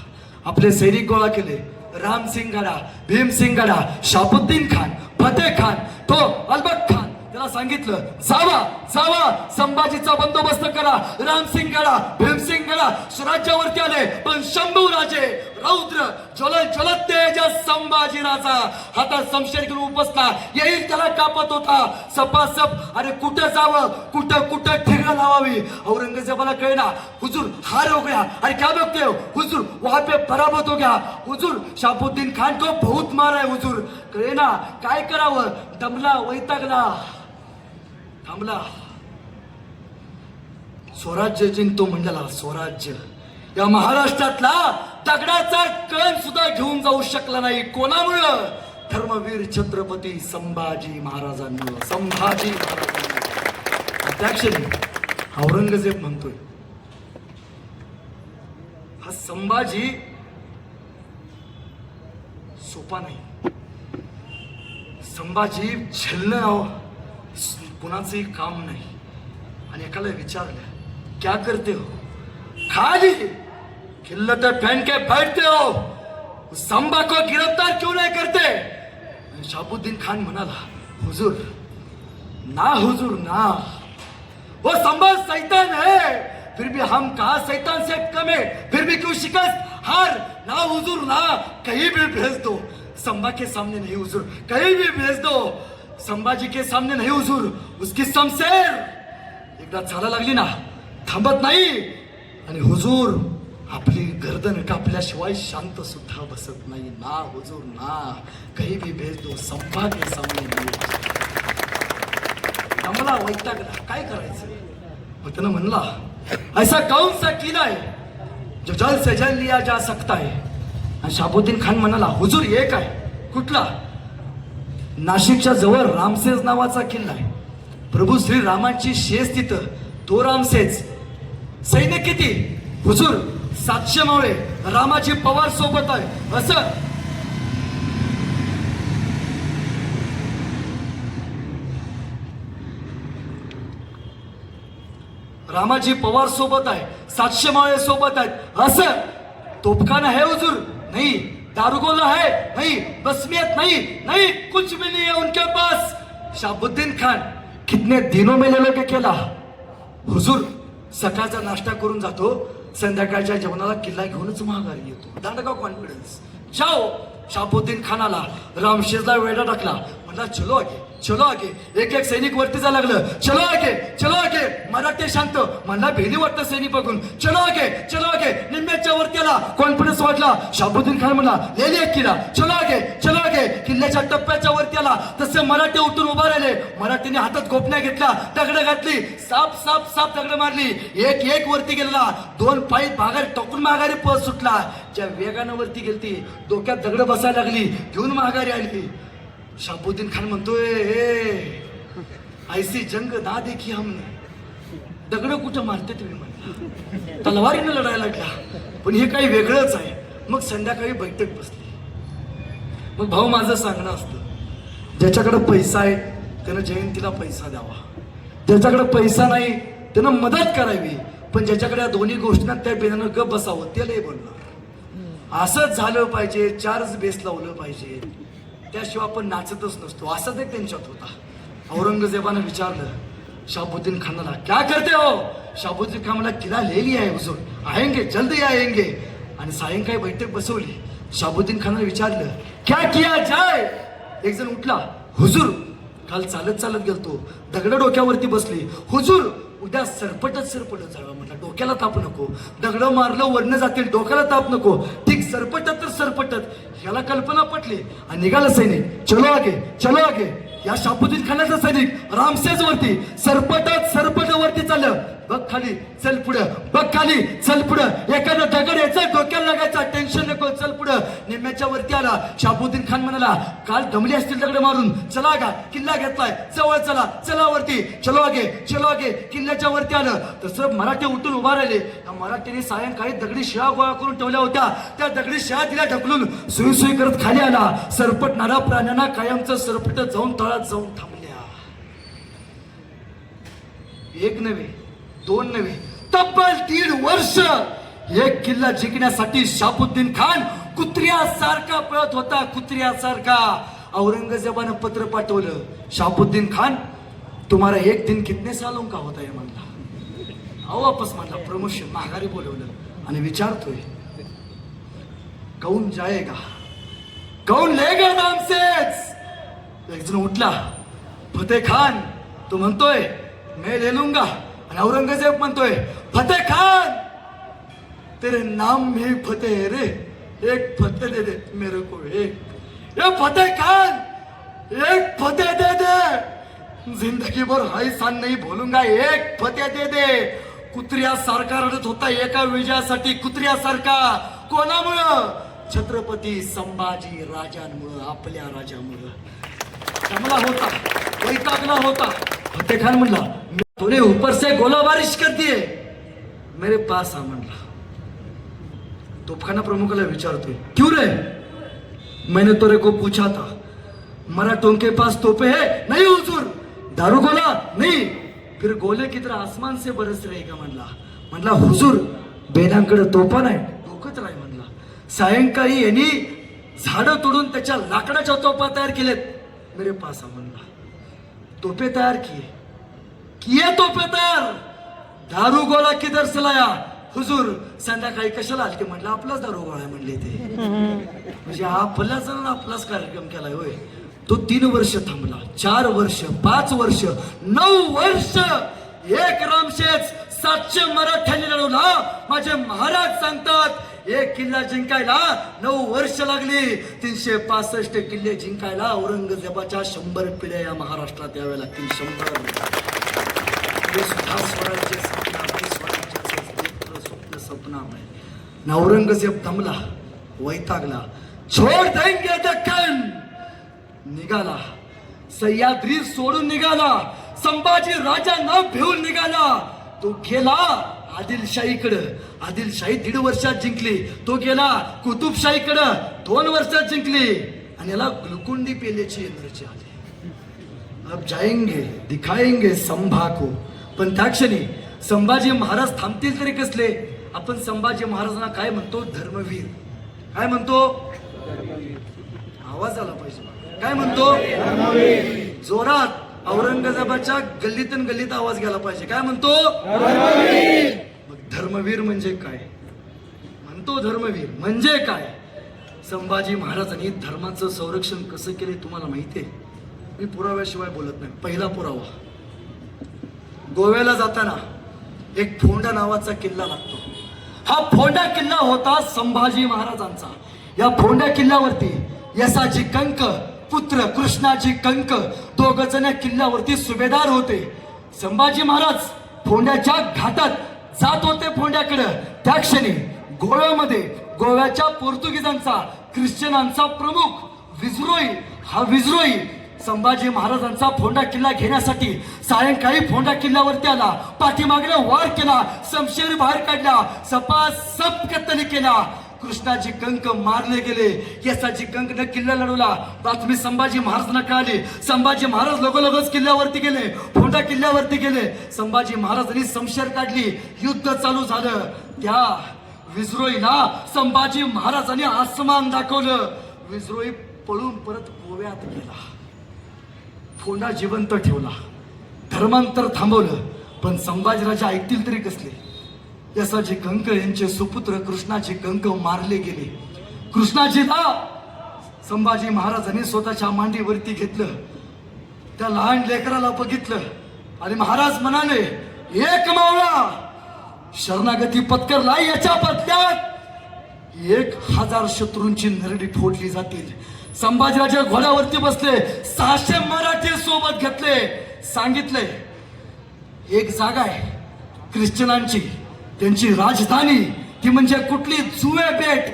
आपले सैनिक गोळा केले. रामसिंग गडा, भीमसिंग गडा, शाबुद्दीन खान, फतेह खान, तो अलबत खान, त्याला सांगितलं, जावा जावा, संभाजीचा बंदोबस्त करा, रामसिंग गडा, भीमसिंग गडा स्वराज्यावरती आले. पण शंभू राजे रौद्र ज्वलत तेज संभाजी राजा हातात शमशेर घेऊन बसला. येईल त्याला कापत होता सपासप. अरे कुठं जावं, कुठं कुठं ठिगळं लावावी. औरंगजेबाला कळना. हुजूर हार हो गया. अरे क्या बघते हो हुजूर, वहां पे पराभूत हो गया हुजूर. शाहबुद्दीन खान को बहुत मार है हुजूर. कळेना काय करावं. दमला, वैतागला, थांबला. स्वराज्य जिंकतो म्हणला. स्वराज्य या महाराष्ट्रातला दगडाचा कण सुद्धा घेऊन जाऊ शकला नाही. कोणामुळं? धर्मवीर छत्रपती संभाजी महाराजांमुळं. संभाजी महाराजांमुळं. त्या क्षणी औरंगजेब म्हणतोय, हा संभाजी सोपा नाही. संभाजी झेलणं कुणाचंही काम नाही. आणि एकाला विचारलं, क्या करते हो? खाली खिल्लत पहन के बैठते हो, संभा को गिरफ्तार क्यों नहीं करते? शाहबुद्दीन खान म्हणाला, हुजूर ना, हुजूर ना, वो संभा शैतान है, फिर भी हम कहा शैतान से कम है, फिर भी क्यों शिकस्त हार? ना हुजूर ना, कहीं भी भेज दो, संभा के सामने नहीं हुजूर, कहीं भी भेज दो, संभाजी के सामने नहीं हुजूर. उसकी शमशेर एकदा चाला लागली ना, थांबत नाही. आणि हुजूर आपली गर्दन कापल्याशिवाय शांत सुद्धा बसत नाही. ना हुजूर ना, कहीं भी भेज दो, संभा के सामने नहीं. आम्हाला वैतागला, काय करायचं. मग त्यानं म्हणला, ऐसा कौन सा किला है जो जल से जल लिया जा सकता है? आणि शाहबुद्दीन खान म्हणाला, हुजूर एक आहे. कुठला? नाशिकच्या जवळ रामसेज नावाचा किल्ला आहे. प्रभू श्री रामांची शेज तिथं, तो रामसेज. सैन्य किती? हुजूर 700 मावळे. रामाची पवार सोबत आहे. असं रामाजी पवार सोबत आहे, 700 मावळे सोबत आहेत. असं तोफखाना है हुजूर? नहीं. दारुगोला है? नहीं. बसमियत नहीं. नहीं, कुछ भी नहीं है उनके पास. शाहबुद्दीन खान, कितने दिनों में लेलोगे केला? हुजूर सकाळचा नाश्ता करून जातो, संध्याकाळच्या जेवणाला किल्ला घेऊनच माघारी येतो. दांडगाव कॉन्फिडन्स. जाओ. शाहबुद्दीन खानाला रामशेजला वेढा टाकला. म्हणला, चलो आगे, चलो आगे. एक एक सैनिक वरती जायला लागलं. चलो आगे, चलो आगे. मराठी शांत. म्हणला, भेली वाटतं सैनिक बघून. चलो आगे, चलो आगे. निम्म्याच्या वरती आला. कॉन्फिडन्स वाटला. शाहबुद्दीन खान म्हणला, ले एक किल्ला, चलो आगे, चलो आगे. किल्ल्याच्या टप्प्याच्या वरती आला. तसे मराठी उठून उभा राहिले. मराठीने हातात गोपण्या घेतला, दगड घातली, साप साप साप दगड मारली. एक एक वरती गेला. 2 पाय माघारी टाकून माघारी पळ सुटला. ज्या वेगानं वरती गेलती, डोक्यात दगड बसायला लागली, घेऊन माघारी आली. शाहबुद्दीन खान म्हणतोय, ऐसी जंग ना देखी हमने. दगड कुठं मारते तुम्ही? म्हणला, तलवारीनं लढायला लागला. पण हे काही वेगळंच आहे. मग संध्याकाळी बैठक बसली. मग भाऊ माझं सांगणं असतं, ज्याच्याकडे पैसा आहे त्यानं जयंतीला पैसा द्यावा, ज्याच्याकडे पैसा नाही त्यानं मदत करावी. पण ज्याच्याकडे या दोन्ही गोष्टींना त्या बेनानं गप बसावं, ते लय बोलणार. असंच झालं पाहिजे, चार्ज बेस लावलं पाहिजे, त्याशिवाय आपण नाचतच नसतो. असाच एक त्यांच्यात होता. औरंगजेबानं विचारलं शाहबुद्दीन खानाला, क्या करते हो? शाहबुद्दीन खान म्हणला, किला ले लिया है हुजूर, आएंगे जल्दी आएंगे. आणि सायंकाळी बैठक बसवली. शाहबुद्दीन खानाला विचारलं, क्या किया जाय? एक जण उठला, हुजूर काल चालत चालत गेलतो, दगड डोक्यावरती बसली. हुजूर उद्या सरपटच जावं. म्हटलं, डोक्याला ताप नको, दगड मारलं वरनं जातील, डोक्याला ताप नको. ठीक, सरपटत तर सरपटत. ह्याला कल्पना पटली आणि निघाला सैनिक. चलो आगे, चलो आगे. या शाहबुद्दीन खानाचा सैनिक रामसेज वरती सरपटत वरती चाललं. बघ खाली, चल पुढं, बघ खाली, चल पुढं. एखादं दगड यायचं, डोक्याला लागायचा, टेन्शन नको, चल पुढं. निम्म्याच्या वरती आला. शाहबुद्दीन खान म्हणाला, काल दमली असतील दगड मारून, चला गा, किल्ला घेतलाय, जवळ चला, चला वरती, चलो आगे, चलो आगे. किल्ल्याच्या वरती आलं. तसं मराठी उठून उभा राहिले. मराठीने सायंकाळी दगडी शिळा गोळा करून ठेवल्या होत्या. त्या दगडी शिळा तिला ढकलून सुई सुई करत खाली आला. सरपटणारा प्राण्यांना कायमचं सरपटत जाऊन तळात जाऊन थांबल्या. एक नव्हे, 2 नव्हे, तब्बल 1.5 वर्ष एक किल्ला जिंकण्यासाठी शाहबुद्दीन खान कुत्र्यासारखा पळत होता, कुत्र्यासारखा. औरंगजेबानं पत्र पाठवलं, शाहबुद्दीन खान तुम्हारा एक दिन कितने सालों का होता है म्हणला. अहो वापस म्हणला प्रमोशन माघारी बोलवलं आणि विचारतोय कौन जाएगा कौन लेगा नाम सेच. एक जण उठला फतेह खान तो म्हणतोय मैं ले लूंगा आणि औरंगजेब म्हणतोय फतेह खान तेरे नाम में ही फतेह है रे एक फतेह दे दे मेरे को एक ये फतेह खान एक फतेह दे दे जिंदगी भर हाय सान नाही बोलूंगा एक फतेह दे दे. कुत्र्यासारखा रडत होता एका विजयासाठी कुत्र्यासारखा. कोणामुळं छत्रपती संभाजी राजांमुळं आपल्या राजामुळं. चांगला होता वैतागला होता. फतेह खान म्हणला तूने ऊपर से गोलाबारिश कर दिए मेरे पास आ म्हणला. तोफखाना प्रमुखाला विचारतोय क्यों रे मैंने तोरे को पूछा था मराठों के पास तोपे है नहीं हुजूर. दारू गोला नहीं फिर गोले की तरह आसमान से बरस रहेगा म्हणला. म्हणला हुजूर बेनांकडे तोफा नाही डोकंच राही म्हणला. सायंकाळी यांनी झाडं तोडून त्याच्या लाकडाच्या तोफा तयार केलेत मेरे पास आ म्हणला. तोपे तयार किए तोपे तयार. दारू गोला किधर से लाया हुजूर संध्याकाळी कशाला आलते म्हणलं आपलाच दारू गोळा म्हणले ते. म्हणजे आपलाच आपलाच कार्यक्रम केलाय होय. तो 3 वर्ष थांबला 4 वर्ष 5 वर्ष 9 वर्ष एक रामशेज 700 मराठ्यांनी लढवला. माझे महाराज सांगतात एक किल्ला जिंकायला 9 वर्ष लागली. 365 किल्ले जिंकायला औरंगजेबाच्या 100 पिढ्या या महाराष्ट्रात याव्या लागतील. 100 हे सुद्धा स्वराज्य स्वप्न आहे. औरंगजेब दमला वैतागला. छोड देंगे दक्कन निघाला. सह्याद्री सोडून निघाला. संभाजी राजांना भिवून निघाला. तो गेला आदिलशाहीकडं. आदिलशाही 1.5 वर्षात जिंकली. तो गेला कुतुबशाहीकडं 2 वर्षात जिंकली. आणि याला ग्लुकोंडी पेल्याची एनर्जी आली. अब जाएंगे दिखाएंगे संभा को. पण त्या क्षणी संभाजी महाराज थांबतील तरी कसले. आपण संभाजी महाराजांना काय म्हणतो धर्मवीर. काय म्हणतो आवाज आला पाहिजे. काय म्हणतो जोरात औरंगजेबाच्या गल्लीतून गल्लीत आवाज गेला पाहिजे. काय म्हणतो मग धर्मवीर म्हणजे काय म्हणतो. धर्मवीर म्हणजे काय. संभाजी महाराजांनी धर्माचं संरक्षण कसं केले तुम्हाला माहितीये. मी पुराव्याशिवाय बोलत नाही. पहिला पुरावा गोव्याला जाताना एक फोंडा नावाचा किल्ला लागतो. हा फोंडा किल्ला होता संभाजी महाराजांचा. या फोंडा किल्ल्यावरती यसाजी कंक पुत्र कृष्णाजी कंक 2 जण किल्ल्यावरती सुभेदार होते. संभाजी महाराज फोंड्याच्या घाटात जात होते फोंड्याकडे. त्या क्षणी गोव्यामध्ये गोव्याच्या पोर्तुगीजांचा ख्रिश्चनांचा प्रमुख विजरोई हा विजरोई संभाजी महाराजांचा फोंडा किल्ला घेण्यासाठी सायंकाळी फोंडा किल्ल्यावरती आला. पाठीमागला वार केला. शमशेर बाहेर काढला. सपासप कत्तली केला. कृष्णाजी कंक मारले गेले. यसाजी कंकने किल्ला लढवला. बातमी संभाजी महाराजांना कळाली. संभाजी महाराज लगोलगच किल्ल्यावरती गेले. फोंडा किल्ल्यावरती गेले. संभाजी महाराजांनी शमशेर काढली. युद्ध चालू झालं. त्या विजरोईला संभाजी महाराजांनी आसमान दाखवलं. विजरोई पळून परत गोव्यात गेला. फोंडा जिवंत ठेवला. धर्मांतर थांबवलं. पण संभाजीराजा ऐकतील तरी कसले. यसाजी कंक यांचे सुपुत्र कृष्णाजी कंक मारले गेले. कृष्णाजीला संभाजी महाराजांनी स्वतःच्या मांडीवरती घेतलं. त्या लहान लेकराला बघितलं आणि महाराज म्हणाले एक मावळा शरणागती पत्करला. याच्या बदल्यात 1000 शत्रूंची नरडी फोडली जातील. संभाजीराजे घोड्यावरती बसले. 600 मराठी सोबत घेतले. सांगितले एक जागा आहे ख्रिश्चनांची त्यांची राजधानी ती म्हणजे कुठली जुवे बेट.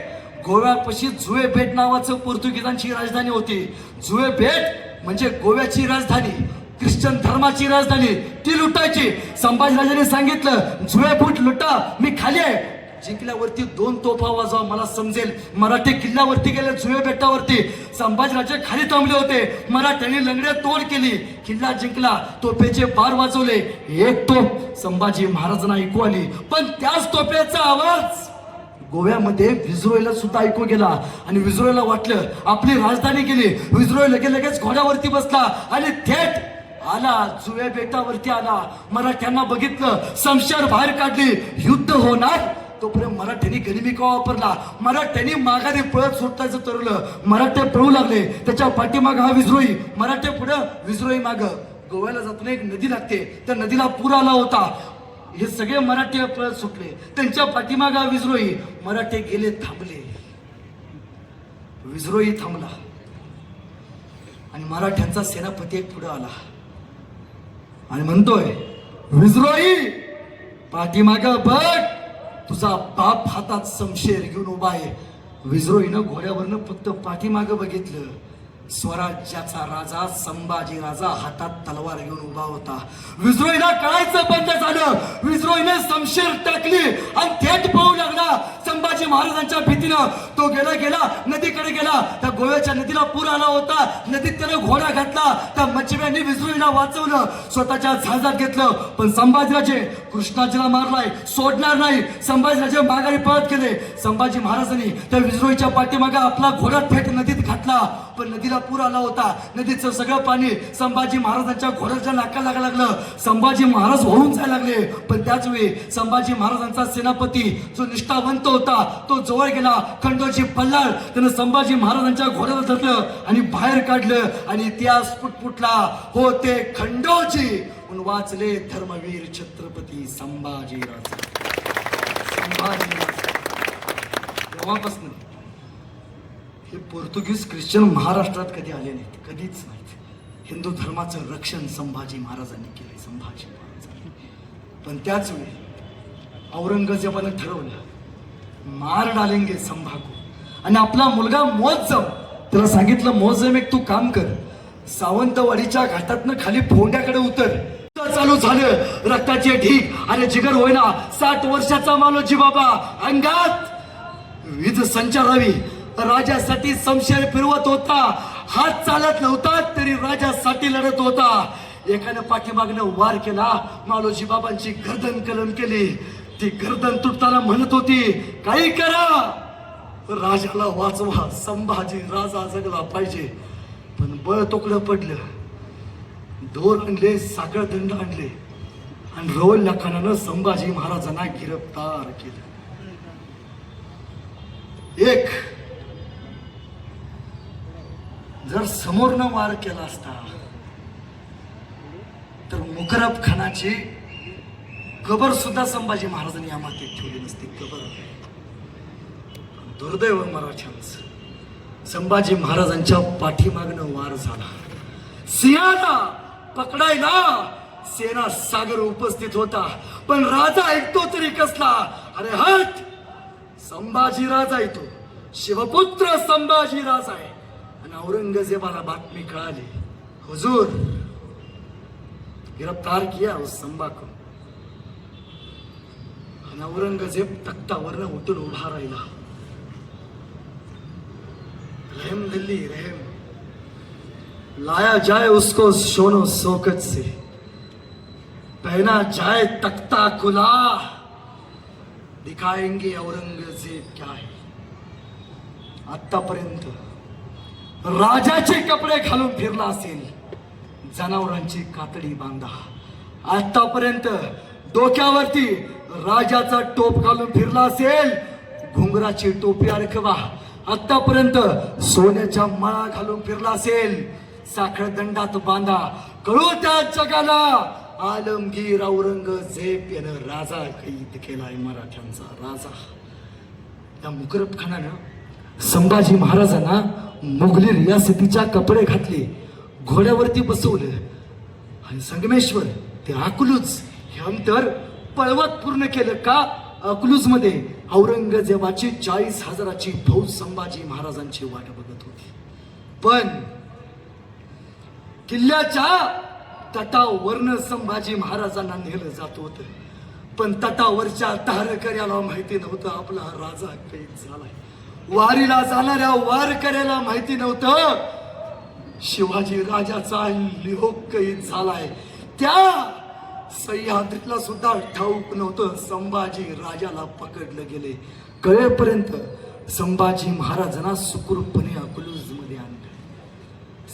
गोव्यापाशी जुवे बेट नावाचं पोर्तुगीजांची राजधानी होती. जुवे बेट म्हणजे गोव्याची राजधानी ख्रिश्चन धर्माची राजधानी ती लुटायची. संभाजीराजांनी सांगितलं जुवे बेट लुटा मी खाली आहे. जिंकल्यावरती 2 तोफा वाजवा मला समजेल. मराठी किल्ल्यावरती गेले. जुवे बेटावरती संभाजीराजे खाली थांबले होते. मराठ्यांनी लंगडे तोड केली. किल्ला जिंकला. तोफेचे बार वाजवले. एक तोफ संभाजी महाराजांना ऐकू आली. पण त्याच तोफेचा आवाज गोव्यामध्ये विजरोईला सुद्धा ऐकू गेला. आणि विजरोईला वाटलं आपली राजधानी गेली. विजरोई लगेच घोड्यावरती बसला आणि थेट आला जुव्या बेटावरती आला, मराठ्यांना बघितलं, शमशेर बाहेर काढली, युद्ध होणार. तोपर्यंत मराठ्यांनी गनिमिका वापरला, मराठ्यांनी माघारी पळत सुटायचं ठरवलं. मराठे पळू लागले, त्याच्या पाठीमाग हा विद्रोही, मराठे पुढं विद्रोही माग. गोव्याला जाताना एक नदी लागते, त्या नदीला पूर आला होता. हे सगळे मराठे पळत सुटले, त्यांच्या पाठीमाग हा विद्रोही. मराठे गेले, थांबले, विद्रोही थांबला आणि मराठ्यांचा सेनापती एक पुढे आला आणि म्हणतोय, विद्रोही पाठीमाग बघ, तुझा बाप हातात शमशेर घेऊन उभा आहे. विद्रोहीनं घोड्यावरनं फक्त पाठीमाग बघितलं. स्वराज्याचा राजा संभाजी राजा हातात तलवार घेऊन उभा होता. विद्रोहीला कळायचं बंद झालं. विद्रोहीने शमशेर टाकली आणि थेट पळू लागला. संभाजी महाराजांच्या भीतीनं तो गेला नदीकडे गेला. त्या गोव्याच्या नदीला पूर आला होता. नदीत त्याने घोडा घातला. त्या मच्छीमारांनी विद्रोहीला वाचवलं, स्वतःच्या जहाजात घेतलं. पण संभाजीराजे कृष्णाजीला मारलाय, सोडणार नाही. संभाजीराजे माघारी पळत गेले. संभाजी महाराजांनी त्या विद्रोहीच्या पाठीमागे आपला घोडा थेट नदीत घातला. पण नदीला पूर आला होता. नदीचं सगळं पाणी संभाजी महाराजांच्या घोड्याच्या नाकाला लागलं. संभाजी महाराज होऊन जायला लागले. पण त्याच वेळी संभाजी महाराजांचा सेनापती जो निष्ठावंत होता तो जवळ गेला. खंडोजी पल्लाळ त्यानं संभाजी महाराजांच्या घोड्याला धरलं आणि बाहेर काढलं आणि इतिहास फुटफुटला. हो ते खंडोजी म्हणून वाचले धर्मवीर छत्रपती संभाजीराज. तेव्हापासून हे पोर्तुगीज ख्रिश्चन महाराष्ट्रात कधी आले नाहीत, कधीच नाहीत. हिंदू धर्माचं रक्षण संभाजी महाराजांनी केले, संभाजी महाराजांनी. पण त्याच वेळी औरंगजेबानं ठरवलं, मार डालेंगे संभागू. आणि आपला मुलगा मोहज्जम, त्याला सांगितलं, मोहज्जम एक तू काम कर, सावंतवाडीच्या घाटातनं खाली फोंड्याकडे उतर. चालू झालं, रक्ताचे ढीग आणि जिगर होईना. 60 वर्षाचा मालोजी बाबा अंगात वीज संचारावी. राजासाठी शमशेर फिरवत होता. हात चालत नव्हता तरी राजासाठी लढत होता. एकाने पाठीमागनं वार केला, मालोजी बाबांची गर्दन कलम केली. ती गर्दन तुटताना म्हणत होती, काही करा, राजाला वाचवा, संभाजी राजा जगला पाहिजे. पण बळ तोकडं पडलं. दोर आणले, साखळ दंड आणले आणि रोल लखानानं संभाजी महाराजांना गिरफ्तार केलं. एक जर समोरनं वार केला असता तर मुकरब खानाची कबर सुद्धा संभाजी महाराजांनी या मातीत ठेवली नसती. कबर दुर्दैव मराठ्यांचं, संभाजी महाराजांच्या पाठीमागनं वार झाला. सिंहाला पकडायला सेना सागर उपस्थित होता. पण राजा ऐकतो तरी कसला, अरे हट, संभाजी राजा येतो, शिवपुत्र संभाजी राजा आहे. आणि औरंगजेबाला बातमी कळाली, हुजूर गिरफ्तार किया उस संभा को. आणि औरंगजेब तख्तावरनं उठून उभा राहिला. रहम दिल्ली रहम, लाया जाए उसको शोनो शौकत से, पहना जाए तख्ता खुला, दिखाएंगे औरंगजेब क्या है. आतापर्यंत राजाचे कपडे घालून फिरला असेल, जनावरांची कातडी बांधा. आतापर्यंत डोक्यावरती राजाचा टोप घालून फिरला असेल, घुंगराची टोपी अडकवा. आतापर्यंत सोन्याच्या माळा घालून फिरला असेल, साखळ दंडात बांधा. कळू त्या जगाला, आलमगीर औरंगजेब यानं राजा कैद केलाय, मराठ्यांचा राजा. त्या मुकरब खानानं संभाजी महाराजांना मुघली रियासतीच्या कपडे घातले, घोड्यावरती बसवलं आणि संगमेश्वर ते अकलूज हे अंतर पळवत पूर्ण केलं. का? अकलूज मध्ये औरंगजेबाची 40,000ची फौज संभाजी महाराजांची वाट बघत होती. पण किल्ल्याच्या तटावरनं संभाजी महाराजांना नेलं जात होतं. पण तटावरच्या तारकऱ्याला माहिती नव्हतं आपला राजा कैद झालाय. वारीला जाणाऱ्या वारकऱ्याला माहिती नव्हतं शिवाजी राजाचा लिहोक कैद झालाय. त्या सह्याद्रीला सुद्धा ठाऊक नव्हतं संभाजी राजाला पकडलं गेले. कळेपर्यंत संभाजी महाराजांना सुखरूपपणे अकलूज मध्ये आणलं.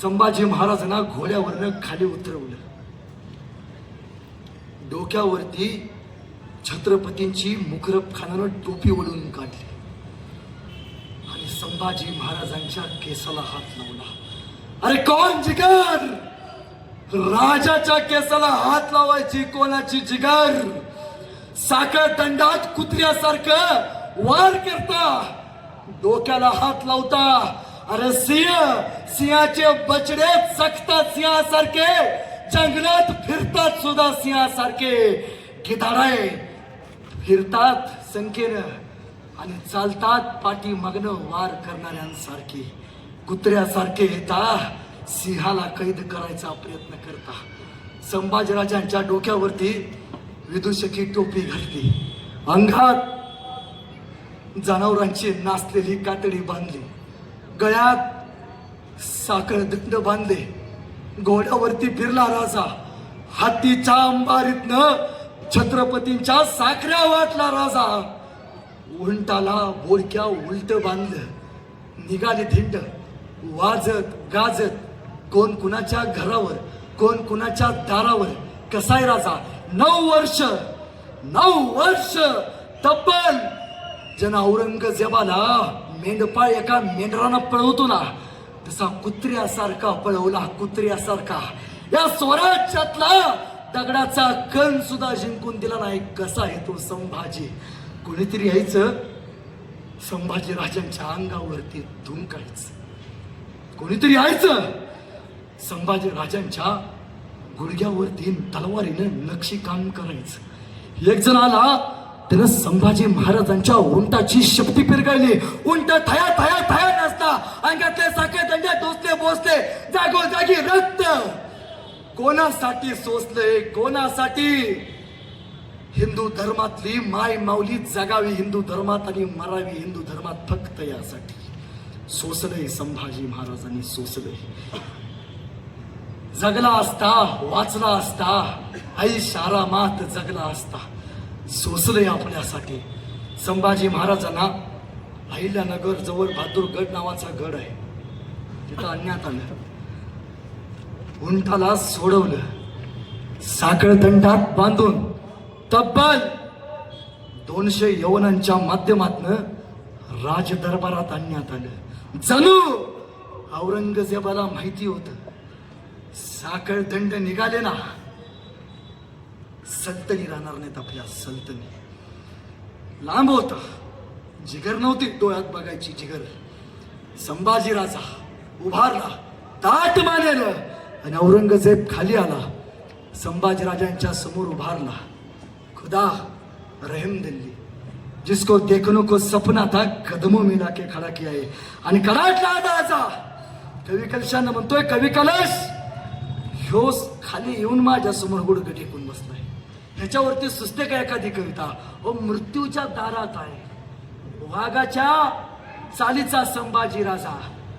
संभाजी महाराजांना घोड्यावरनं खाली उतरवलं. डोक्यावरती छत्रपतींची मुखरब खानानं टोपी ओढून काढली आणि संभाजी महाराजांच्या केसाला हात लावला. अरे कोण जिगर? राजाच्या केसाला हात लावायची कोणाची जिगर? साखर दंडात कुत्र्यासारखं वार करता, डोक्याला हात लावता. अरे सिंहाचे बछडे चकतात सिंहासारखे, जंगलात फिरतात सुद्धा सिंहासारखे. गिधाडे फिरतात संख्येनं आणि चालतात पाठी मागणं वार करणाऱ्यांसारखे. कुत्र्यासारखे येता सिंहाला कैद करायचा प्रयत्न करता. संभाजीराजांच्या डोक्यावरती विदूषकी टोपी घातली, अंगात जनावरांची नाचलेली कातडी बांधली, गळ्यात साखळ दंड बांधले. घोड्यावरती फिरला राजा, हत्तीच्या अंबारीतनं छत्रपतींच्या साखऱ्या वाटला राजा. उंटाला बोडक्या उलट बांधलं, निघाले धिंड वाजत गाजत. कोण कुणाच्या घरावर, कोण कुणाच्या दारावर. कसाय राजा? 9 वर्ष तब्बल जन औरंगजेबाला मेंढपाळ एका मेंढरानं पळवतो ना, तसा कुत्र्यासारखा पळवला, कुत्र्यासारखा. या स्वराज्यातला दगडाचा कण सुद्धा जिंकून दिला नाही. कसा आहे तो संभाजी? कोणीतरी यायचं संभाजी राजांच्या अंगावरती धुंकायचं, कोणीतरी यायचं संभाजी राजांच्या गुडघ्यावरती तलवारीनं नक्षीकाम करायचं. एक जण आला, त्यानं संभाजी महाराजांच्या उंटाची शक्ती पिरगाळली. उंट थया थया थया नसता, अंगातले साखे दंडे टोचले बोचले, जागोजागी रक्त. कोणासाठी सोसले? कोणासाठी? हिंदू धर्मातली माय माऊली जगावी हिंदू धर्मात आणि मरावी हिंदू धर्मात, फक्त यासाठी सोसलंय संभाजी महाराजांनी, सोसलंय. जगला असता, वाचला असता, आई शारामात जगला असता, सोसलंय आपल्यासाठी. संभाजी महाराजांना अहिल्यानगर जवळ बहादूरगड नावाचा गड आहे, तिथं आणण्यात आलं. उंटाला सोडवलं, साखळ दंडात बांधून तब्बल 200 यवनांच्या माध्यमातनं राज दरबारात आणण्यात आलं. जणू औरंगजेबाला माहिती होत, साखळ दंड निघाले ना, सल्तनी राहणार नाहीत आपल्या, सल्तनी. लांब होता, जिगर नव्हती डोळ्यात बघायची जिगर. संभाजी राजा उभारला, ताट मानेलं आणि औरंगजेब खाली आला. संभाजी राजांच्या समोर उभारला. खुदा रहम दिल्ली, जिसको देखने को सपना था कदमों में लाके खडा किया है. आणि कडाटला राजा. कवी कलशानं म्हणतोय, कवी कलश ह्यो खाली येऊन माझ्या समोर गुडघे टेकून बसलाय. ह्याच्यावरती सुचते का एखादी कविता? ओ मृत्यूच्या दारात आहे, वाघाच्या चालीचा संभाजी राजा,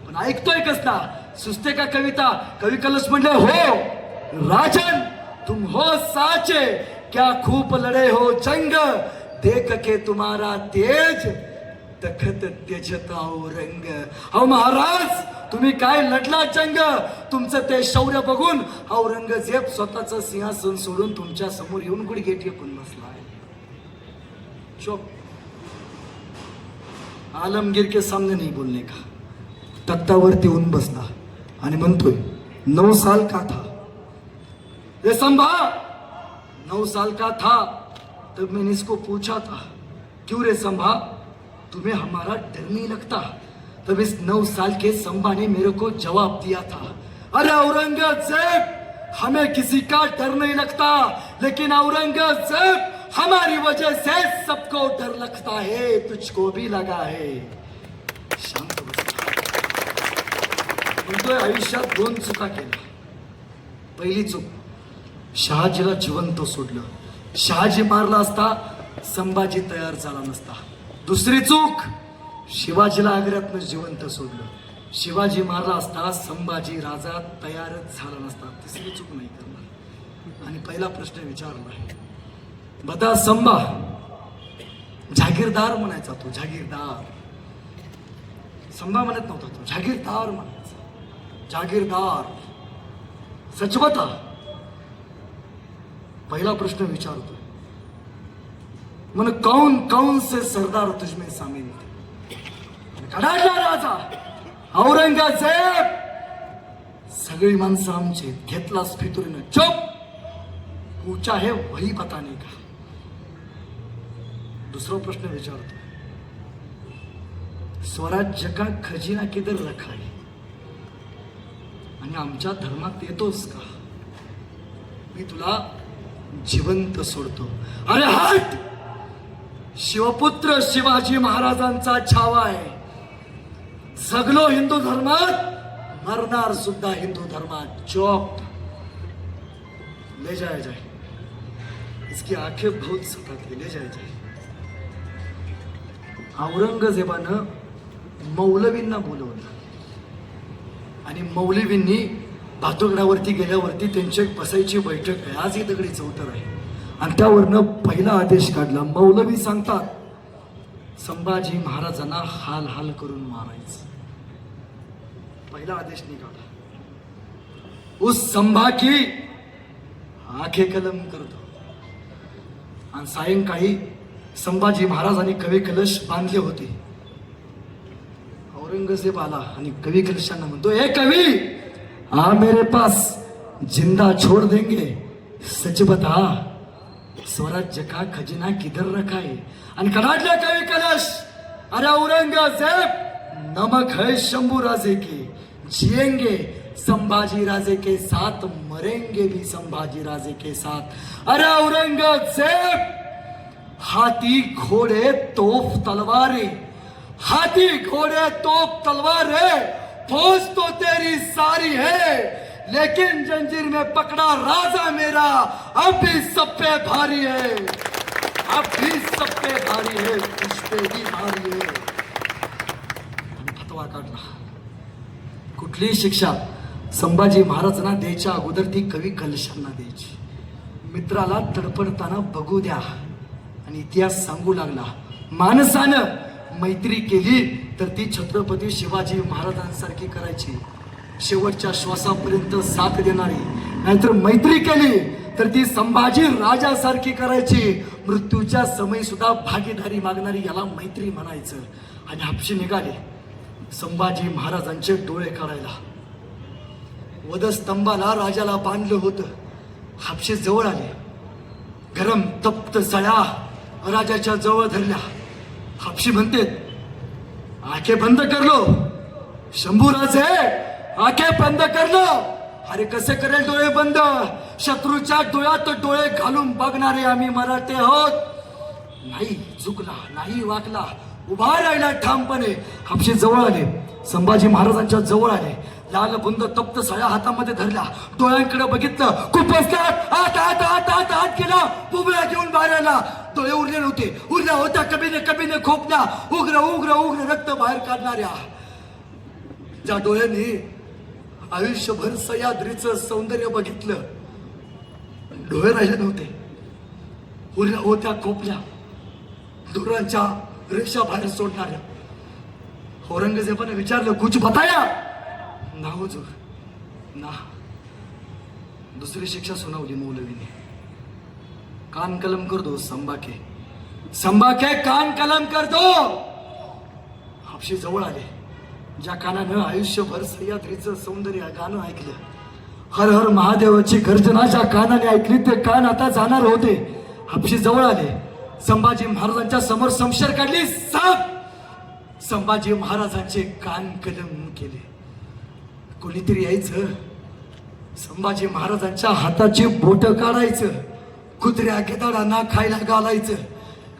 पण ऐकतोय कसला? सुचते का कविता? कवी कलश म्हणले, हो राजन तुम हो साचे, क्या खूप लढे हो जंग, देख के तुम्हारा तेज तखत तेजत औरंग. अहो महाराज, तुम्ही काय लढला जंग, तुमचं ते शौर्य बघून औरंगजेब स्वतःचं सिंहासन सोडून तुमच्या समोर येऊन गुडघे टेकून बसलाय. चुप. आलमगीर के सामने नहीं बोलने का. तख्तावरती येऊन बसला आणि म्हणतोय, 9 साल का था ये संभा, 9 साल का था तब मैंने इसको पूछा था, क्यों रे संभा तुम्हें हमारा डर नहीं लगता? तब इस 9 साल के संभा ने मेरे को जवाब दिया था, अरे औरंगजेब हमें किसी का डर नहीं लगता, लेकिन औरंगजेब हमारी वजह से सबको डर लगता है, तुझको भी लगा है. शांत बसला. म्हणतोय, आयुष्यात 2 चुका केल्या. पहिली चूक, शहाजीला जिवंत सोडलं. शहाजी मारला असता संभाजी तयार झाला नसता. दुसरी चूक, शिवाजीला आग्र्यातनं जिवंत सोडलं. शिवाजी मारला असता संभाजी राजा तयारच झाला नसता. तिसरी चूक नाही करणार. आणि पहिला प्रश्न विचारला, बता संभा जागीरदार म्हणायचा तो, जागीरदार. संभा म्हणत नव्हता तो, जागीरदार म्हणायचा. जागीरदार सच बता, पहिला प्रश्न विचारतो, मन कौन कौन से सरदार तुझमें सामील थे? कडाडला राजा औरंगजेब, सगळी माणसं आमचे, घेतलास फितुरीनं, चुप, पूछा है वही बताने का. दुसरा प्रश्न विचारतो, स्वराज्य का खजिना किधर रखा है? आणि आमच्या धर्मात येतोस का? मी तुला जिवंत सोडतो. अरे हट! शिवपुत्र शिवाजी महाराजांचा छावा आहे. जगलो हिंदू धर्मात, मरणार सुद्धा हिंदू धर्मात. चौप, ले जाया जाए. इसकी आंखें बहुत सताती, ले जाया जाए. औरंगजेबानं मौलवींना बोलवलं आणि मौलवींनी भातुकडावरती गेल्यावरती त्यांची एक बसायची बैठक आहे. आज ही दगडी चौतर आहे आणि त्यावरनं पहिला आदेश काढला. मौलवी सांगतात, संभाजी महाराजांना हाल हाल करून मारायचं. पहिला आदेश निघाला, उस संभा की आंखें कलम करतो. आणि सायंकाळी संभाजी महाराजांनी कवी कलश बांधले होते. औरंगजेब आला आणि कवी कलशांना म्हणतो, ए कवी, आ मेरे पास, जिंदा छोड़ देंगे, सच बता, स्वराज्य का खजिना किधर रखा है? आणि कडाडले कवी कलश, अरे औरंगजेब, नमक है शंभू राजे के, जिएंगे संभाजी राजे के साथ, मरेंगे भी संभाजी राजे के साथ. अरे औरंगजेब, हाथी घोड़े तोप तलवारें, हाथी घोड़े तोप तलवारें, फौज तो तेरी सारी है, लेकिन जंजीर में पकड़ा राजा मेरा अब भी सब पे भारी है, अब भी सब पे भारी है, उस पे भी भारी है. फतवा काढला. कुठलीही शिक्षा संभाजी महाराजांना द्यायच्या अगोदर ती कवी कलशांना द्यायची. मित्राला तडपडताना बघू द्या. आणि इतिहास सांगू लागला, माणसानं मैत्री केली तर ती छत्रपती शिवाजी महाराजांसारखी करायची, शेवटच्या श्वासापर्यंत साथ देणारी. नाहीतर मैत्री केली तर ती संभाजी राजासारखी करायची, मृत्यूच्या समयी सुद्धा भागीदारी मागणारी, याला मैत्री म्हणायचं. आणि हापशी निघाले संभाजी महाराजांचे डोळे काढायला. वधस्तंभाला राजाला बांधलं होतं. हापशे जवळ आले, गरम तप्त सळ्या राजाच्या जवळ धरल्या. हापशी म्हणते, आंखें बंद कर लो शंभूराजे, आंखें बंद कर लो. अरे कसे करेल डोळे बंद? शत्रूच्या डोळ्यात डोळे घालून बघणारे आम्ही मराठे आहोत. नाही झुकला, नाही वाकला, उभा राहिला ठामपणे. हापशी जवळ आले, संभाजी महाराजांच्या जवळ आले. लाल बुंद तप्त सळ्या हातामध्ये धरल्या, डोळ्यांकडे बघितलं, कुपसल्यात आत आत आत आत आत केला, बुबळा घेऊन बाहेर आला. डोळे उरले नव्हते, उरल्या होत्या कबीने खोपल्या, उग्र उग्र उग्र रक्त बाहेर काढणाऱ्या. ज्या डोळ्यांनी आयुष्यभर सह्याद्रीचं सौंदर्य बघितलं, डोळे राहिले नव्हते, उरल्या होत्या खोपल्या, दुरांच्या रेषा बाहेर सोडणाऱ्या. औरंगजेबाने विचारलं, कुछ बताया? ना हुजूर, ना. दुसरी शिक्षा सुनावली मौलवीने, कान कलम कर दो संभा के कान कलम कर दो. हापशी जवळ आले. ज्या कानानं आयुष्यभर सह्याद्रीचं सौंदर्य गाणं ऐकलं, हर हर महादेवाची गर्जना ज्या कानाने ऐकली, ते कान आता जाणार होते. हापशी जवळ आले, संभाजी महाराजांच्या समोर शमशेर काढली, साप. संभाजी महाराजांचे कान कलम केले. कोणीतरी यायचं, संभाजी महाराजांच्या हाताची बोट काढायचं, कुत्र्या गिधाडांना खायला घालायचं.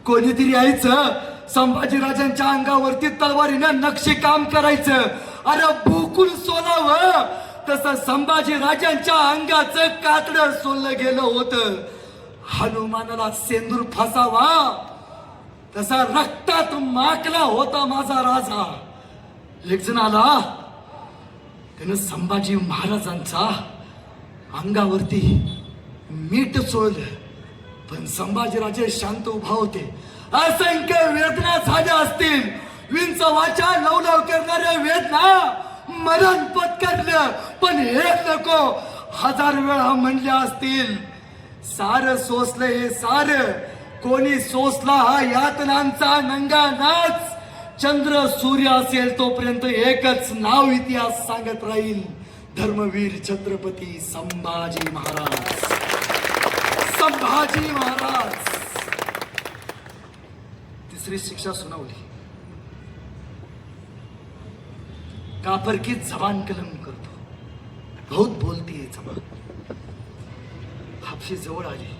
कोणीतरी यायचं, संभाजी राजांच्या अंगावरती तलवारीनं नक्षी काम करायचं. अरे बुकुल सोलावं तसं संभाजी राजांच्या अंगाचं कातडं सोललं गेलं होतं. हनुमानाला सेंदूर फासावा तसा रक्तात माकला होता माझा राजा. एक जण आला, त्यानं संभाजी महाराजांचा अंगावरती मीठ चोळलं, पण संभाजीराजे शांत उभा होते. असंख्य वेदना झाल्या असतील, विंच वाचा लवलव करणाऱ्या वेदना, मरण पत्करलं, पण हे नको हजार वेळा म्हणल्या असतील. सार सोसलं हे सार, कोणी सोसला हा यातनांचा नंगा नाच. चंद्र सूर्य असेल तोपर्यंत एकच नाव इतिहास सांगत राहील, धर्मवीर छत्रपती संभाजी महाराज. संभाजी महाराज. तिसरी शिक्षा सुनावली, कापर की जबान कलम करतो, बहुत बोलती है जबान. हापशी जवळ आली,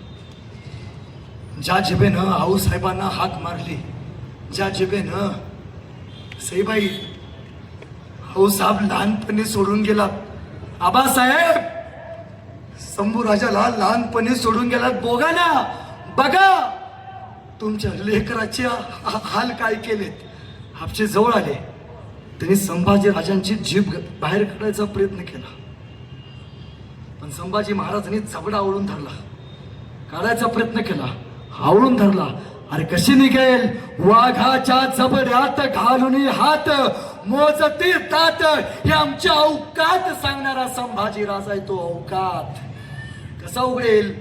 ज्या जिभेनं आऊसाहेबांना हाक मारली, ज्या जिभेनं सईबाई आऊसाहेब लहानपणी सोडून गेला, आबासाहेब शंभूराजाला लहानपणी सोडून गेलात, बोगा ना, बघा तुमच्या लेकराचे हाल काय केलेत. हापशे जवळ आले, त्यांनी संभाजी राजांची जीभ बाहेर काढायचा प्रयत्न केला, पण संभाजी महाराजांनी जबडा आवळून धरला. काढायचा प्रयत्न केला, आवळून धरला. अरे कशी निघेल, वाघाच्या जबड्यात घालून हात मोजती तात, हे आमच्या अवकात सांगणारा संभाजी राजा आहे. तो अवकात कसा उघडेल.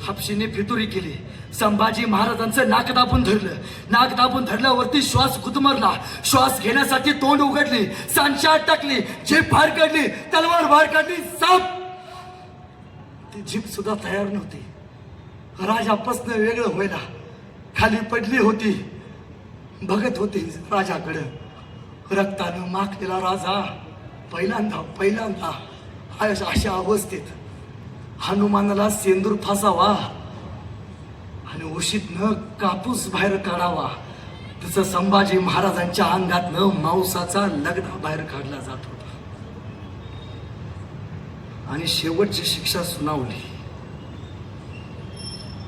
हापशीने फितुरी केली, संभाजी महाराजांचं नाक दाबून धरलं. नाक दाबून धरल्यावरती श्वास गुदमरला, श्वास घेण्यासाठी तोंड उघडली, सांचा टाकली, जीभ बाहेर काढली, तलवार बाहेर काढली, साप. ती जीभ सुद्धा तयार नव्हती. राजापासून वेगळं व्हायला खाली पडली होती, बघत होती राजाकडं. रक्तानं माखलेला राजा पहिल्यांदा अशा अवस्थेत हनुमानाला सेंदूर फासावा आणि उशीतनं कापूस बाहेर काढावा, तसं संभाजी महाराजांच्या अंगातनं मांसाचा लगडा बाहेर काढला जात होता. आणि शेवटची शिक्षा सुनावली,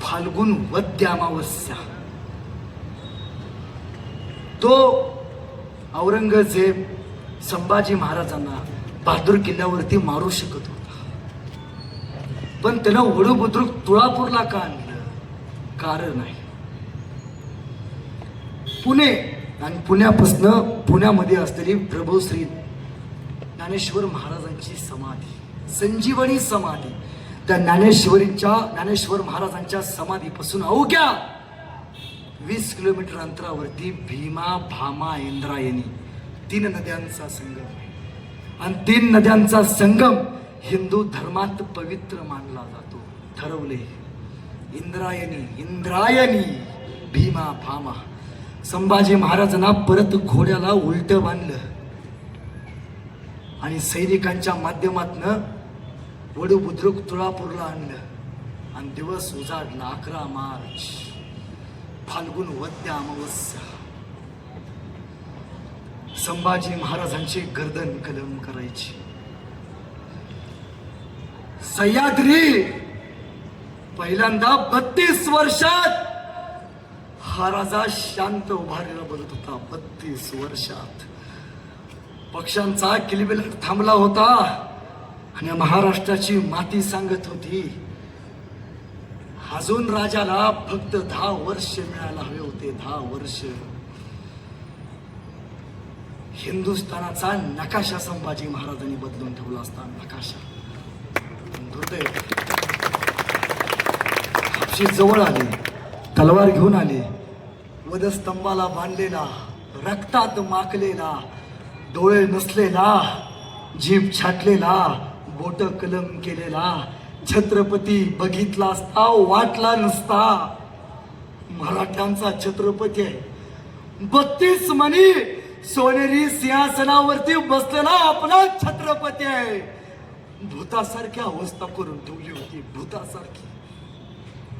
फाल्गुन वद्य अमावस्या. तो औरंगजेब संभाजी महाराजांना बहादूर किल्ल्यावरती मारू शकत होता, पण त्यानं वडू बुद्रुक तुळापूरला का आणलं? कारण आहे पुणे, आणि पुण्यामध्ये असलेली प्रभू श्री ज्ञानेश्वर महाराजांची समाधी, संजीवनी समाधी. त्या ज्ञानेश्वर महाराजांच्या समाधीपासून अवघ्या 20 किलोमीटर अंतरावरती भीमा, भामा, इंद्रायणी 3 नद्यांचा संगम आहे. आणि 3 नद्यांचा संगम हिंदू धर्मात पवित्र मानला जातो. ठरवले इंद्रायणी, भीमा, भामा. संभाजी महाराजांना परत घोड्याला उलट बांधलं आणि सैनिकांच्या माध्यमातनं वडू बुद्रुक तुळापूरला आणलं. आणि दिवस उजाडला 11 मार्च, फाल्गुन वद्य अमावस्या. संभाजी महाराजांची गर्दन कलम करायची. सह्याद्री पहिल्यांदा 32 वर्षात हा राजा शांत उभारलेला बघत होता. 32 वर्षात पक्षांचा किलबिलाट थांबला होता आणि महाराष्ट्राची माती सांगत होती, अजून राजाला फक्त 10 वर्ष मिळायला हवे होते. 10 वर्ष. हिंदुस्थानाचा नकाशा संभाजी महाराजांनी बदलून ठेवला असता. नकाशा. दुर्दैव. हापशी जवळ आले, तलवार घेऊन आले, वधस्तंभाला बांधलेला, रक्तात माखलेला, डोळे नसलेला, जीभ छाटलेला, बोट कलम केलेला छत्रपती बघितला असता वाटला नसता. मराठ्यांचा छत्रपती आहे. 32 मणी सोनेरी सिंहासनावरती बसलेला आपला छत्रपती आहे. भूतासारखी अवस्था करून ठेवली होती, भूतासारखी.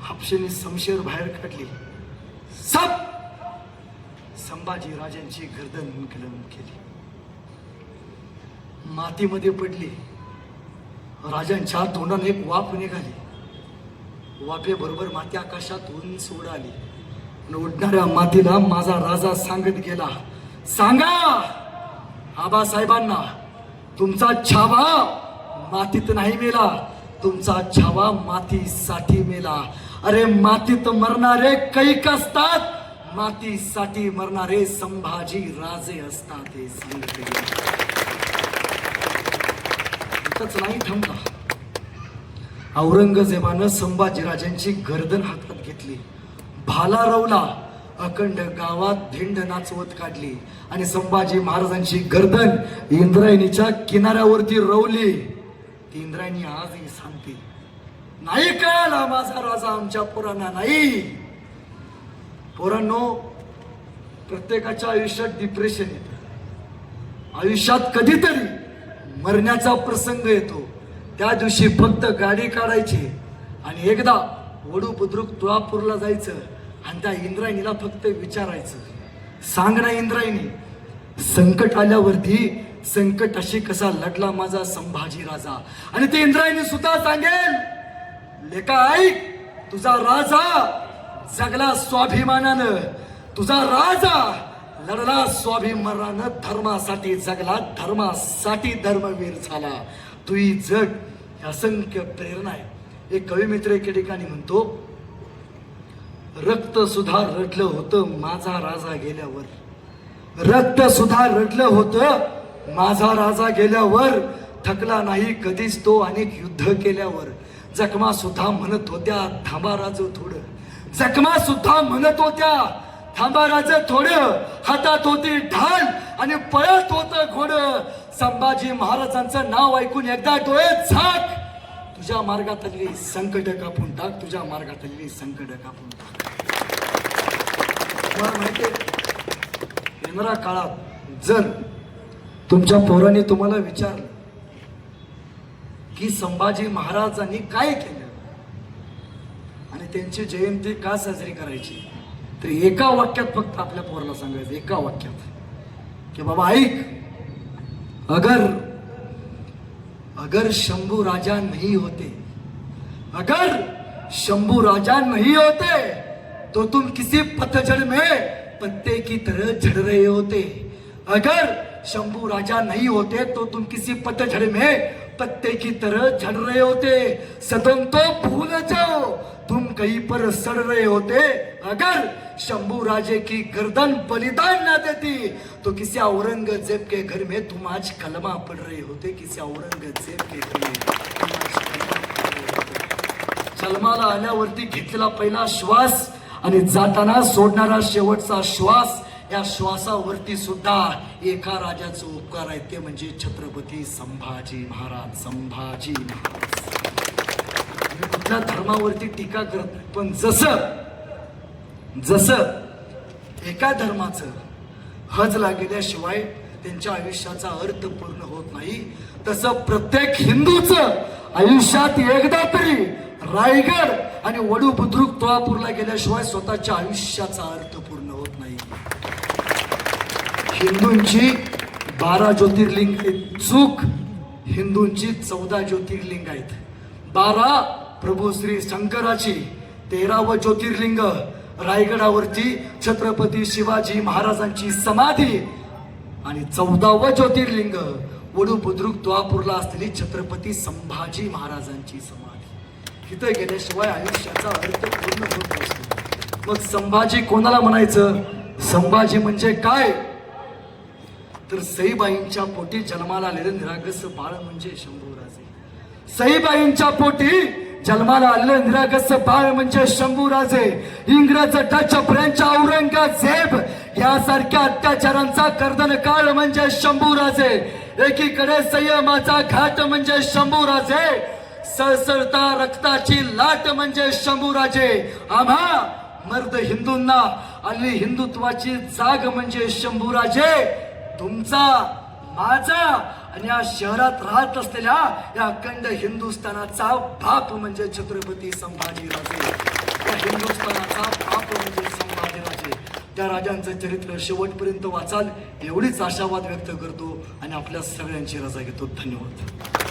हापशेने शमशेर बाहेर काढली, संभाजी राजांची गर्दन कलम केली, मातीमध्ये पडली. राजांच्या तोंडाने एक वाफ निघाली. वाफेबरोबर माती आकाशात उंच उडाली. उडणाऱ्या मातीला माझा राजा सांगत गेला, सांगा आबासाहेबांना, तुमचा छावा मातीत नाही मेला, तुमचा छावा मातीसाठी मेला. अरे मातीत मरणारे कैक असतात, मातीसाठी मरणारे संभाजी राजे असतात. हे सांगितले गेले. इथंच नाही थांबला. औरंगजेबानं संभाजीराजांची गर्दन हातात घेतली, भाला रवला, अखंड गावात धिंड नाचवत काढली आणि संभाजी महाराजांची गर्दन इंद्रायणीच्या किनाऱ्यावरती रवली. ती इंद्रायणी आजही सांगते, नाही कळाला माझा राजा आमच्या पोरांना नाही. पोरांनो, प्रत्येकाच्या आयुष्यात डिप्रेशन येतं, आयुष्यात कधीतरी मरण्याचा प्रसंग येतो. त्या दिवशी फक्त गाडी काढायची आणि एकदा वडू बुद्रुक तुळापूरला जायचं आणि त्या इंद्रायणीला फक्त विचारायचं, सांग ना इंद्रायणी, संकट आल्यावरती संकटाशी कसा लढला माझा संभाजी राजा. आणि ते इंद्रायणी सुद्धा सांगेल, लेका ऐक, तुझा राजा जगला स्वाभिमानानं, तुझा राजा लढला स्वाभिमानानं, धर्मासाठी जगला, धर्मासाठी धर्मवीर झाला. तुही जग असंख्य प्रेरणा आहे. एक कवी मित्र एके ठिकाणी म्हणतो, रक्त सुद्धा रडलं होतं माझा राजा गेल्यावर, रक्त सुद्धा रडलं होतं माझा राजा गेल्यावर, थकला नाही कधीच तो अनेक युद्ध केल्यावर. जखमा सुद्धा म्हणत होत्या थांबा राज थोडं, जखमा सुद्धा म्हणत होत्या थांबा राज थोडं, हातात होती ढाल आणि पळत होतं घोडं. संभाजी महाराजांचं नाव ऐकून एकदा डोळे झाक, तुझ्या मार्गातली संकट कापून टाक, तुझ्या मार्गातली संकट कापून टाक. तुम्हाला माहितीये, येणाऱ्या काळात जर तुमच्या पोराने तुम्हाला विचारलं की संभाजी महाराजांनी काय केलं आणि त्यांची जयंती का साजरी करायची, तर एका वाक्यात फक्त आपल्या पोराला सांगायचं, एका वाक्यात की बाबा ऐक, अगर शंभू राजा नहीं होते, अगर शंभू राजा नहीं होते तो तुम किसी पतझड़ में पत्ते की तरह झड़ रहे होते. अगर शंभू राजा नहीं होते तो तुम किसी पतझड़ में पत्ते की तरह झड़ रहे होते. सदन तो भूल जाओ तुम कहीं पर सड़ रहे होते. अगर शंभू राजे की गर्दन बलिदान न देती तो किसी औरंगजेब के घर में तुम आज कलमा पढ़ रहे होते. किसी औरंगजेब के घर में तुम आज कलमा पढ़ रहे होते. जन्माला आल्यावरती घेतलेला पहिला श्वास आणि जाताना सोडणारा शेवटचा श्वास, या श्वासावरती सुद्धा एका राजाचा उपकार आहे, ते म्हणजे छत्रपती संभाजी महाराज. संभाजी महाराज मी कुठल्या धर्मावरती टीका करत नाही, पण जसं एका धर्माचं हजला गेल्याशिवाय त्यांच्या आयुष्याचा अर्थ पूर्ण होत नाही, तसं प्रत्येक हिंदूचं आयुष्यात एकदा तरी रायगड आणि वडू बुद्रुक तुळापूरला गेल्याशिवाय स्वतःच्या आयुष्याचा अर्थ पूर्ण होत नाही. हिंदूंची 12 ज्योतिर्लिंग चूक, हिंदूंची 14 ज्योतिर्लिंग आहेत. 12 प्रभू श्री शंकराची, 13वं ज्योतिर्लिंग रायगडावरती छत्रपती शिवाजी महाराजांची समाधी आणि 14वं ज्योतिर्लिंग वडू बुद्रुक तुळापूरला असलेली छत्रपती संभाजी महाराजांची समाधी. तिथे गेल्याशिवाय आयुष्याचा अर्थ पूर्ण होत नसतो. मग संभाजी कोणाला म्हणायचं? संभाजी म्हणजे काय, तर सईबाईंच्या पोटी जन्माला आलेलं निरागस बाळ म्हणजे शंभूराजे. सईबाईंच्या पोटी जन्माला आलेलं निरागस बाळ म्हणजे शंभूराजे. इंग्रज डच फ्रेंच औरंगजेब यासारख्या अत्याचारांचा कर्दनकाळ म्हणजे शंभूराजे. एकीकडे संयमाचा घाट म्हणजे शंभूराजे, सळसळता रक्ताची लाट म्हणजे शंभूराजे. आम्हा मर्द हिंदूंना आली हिंदुत्वाची जाग म्हणजे शंभूराजे. तुमचा, माझा आणि या शहरात राहत असलेल्या या अखंड हिंदुस्थानाचा बाप म्हणजे छत्रपती संभाजीराजे. या हिंदुस्थानाचा बाप म्हणजे संभाजीराजे. त्या राजांचं चरित्र शेवटपर्यंत वाचाल एवढीच आशावाद व्यक्त करतो आणि आपल्या सगळ्यांची रजा घेतो. धन्यवाद.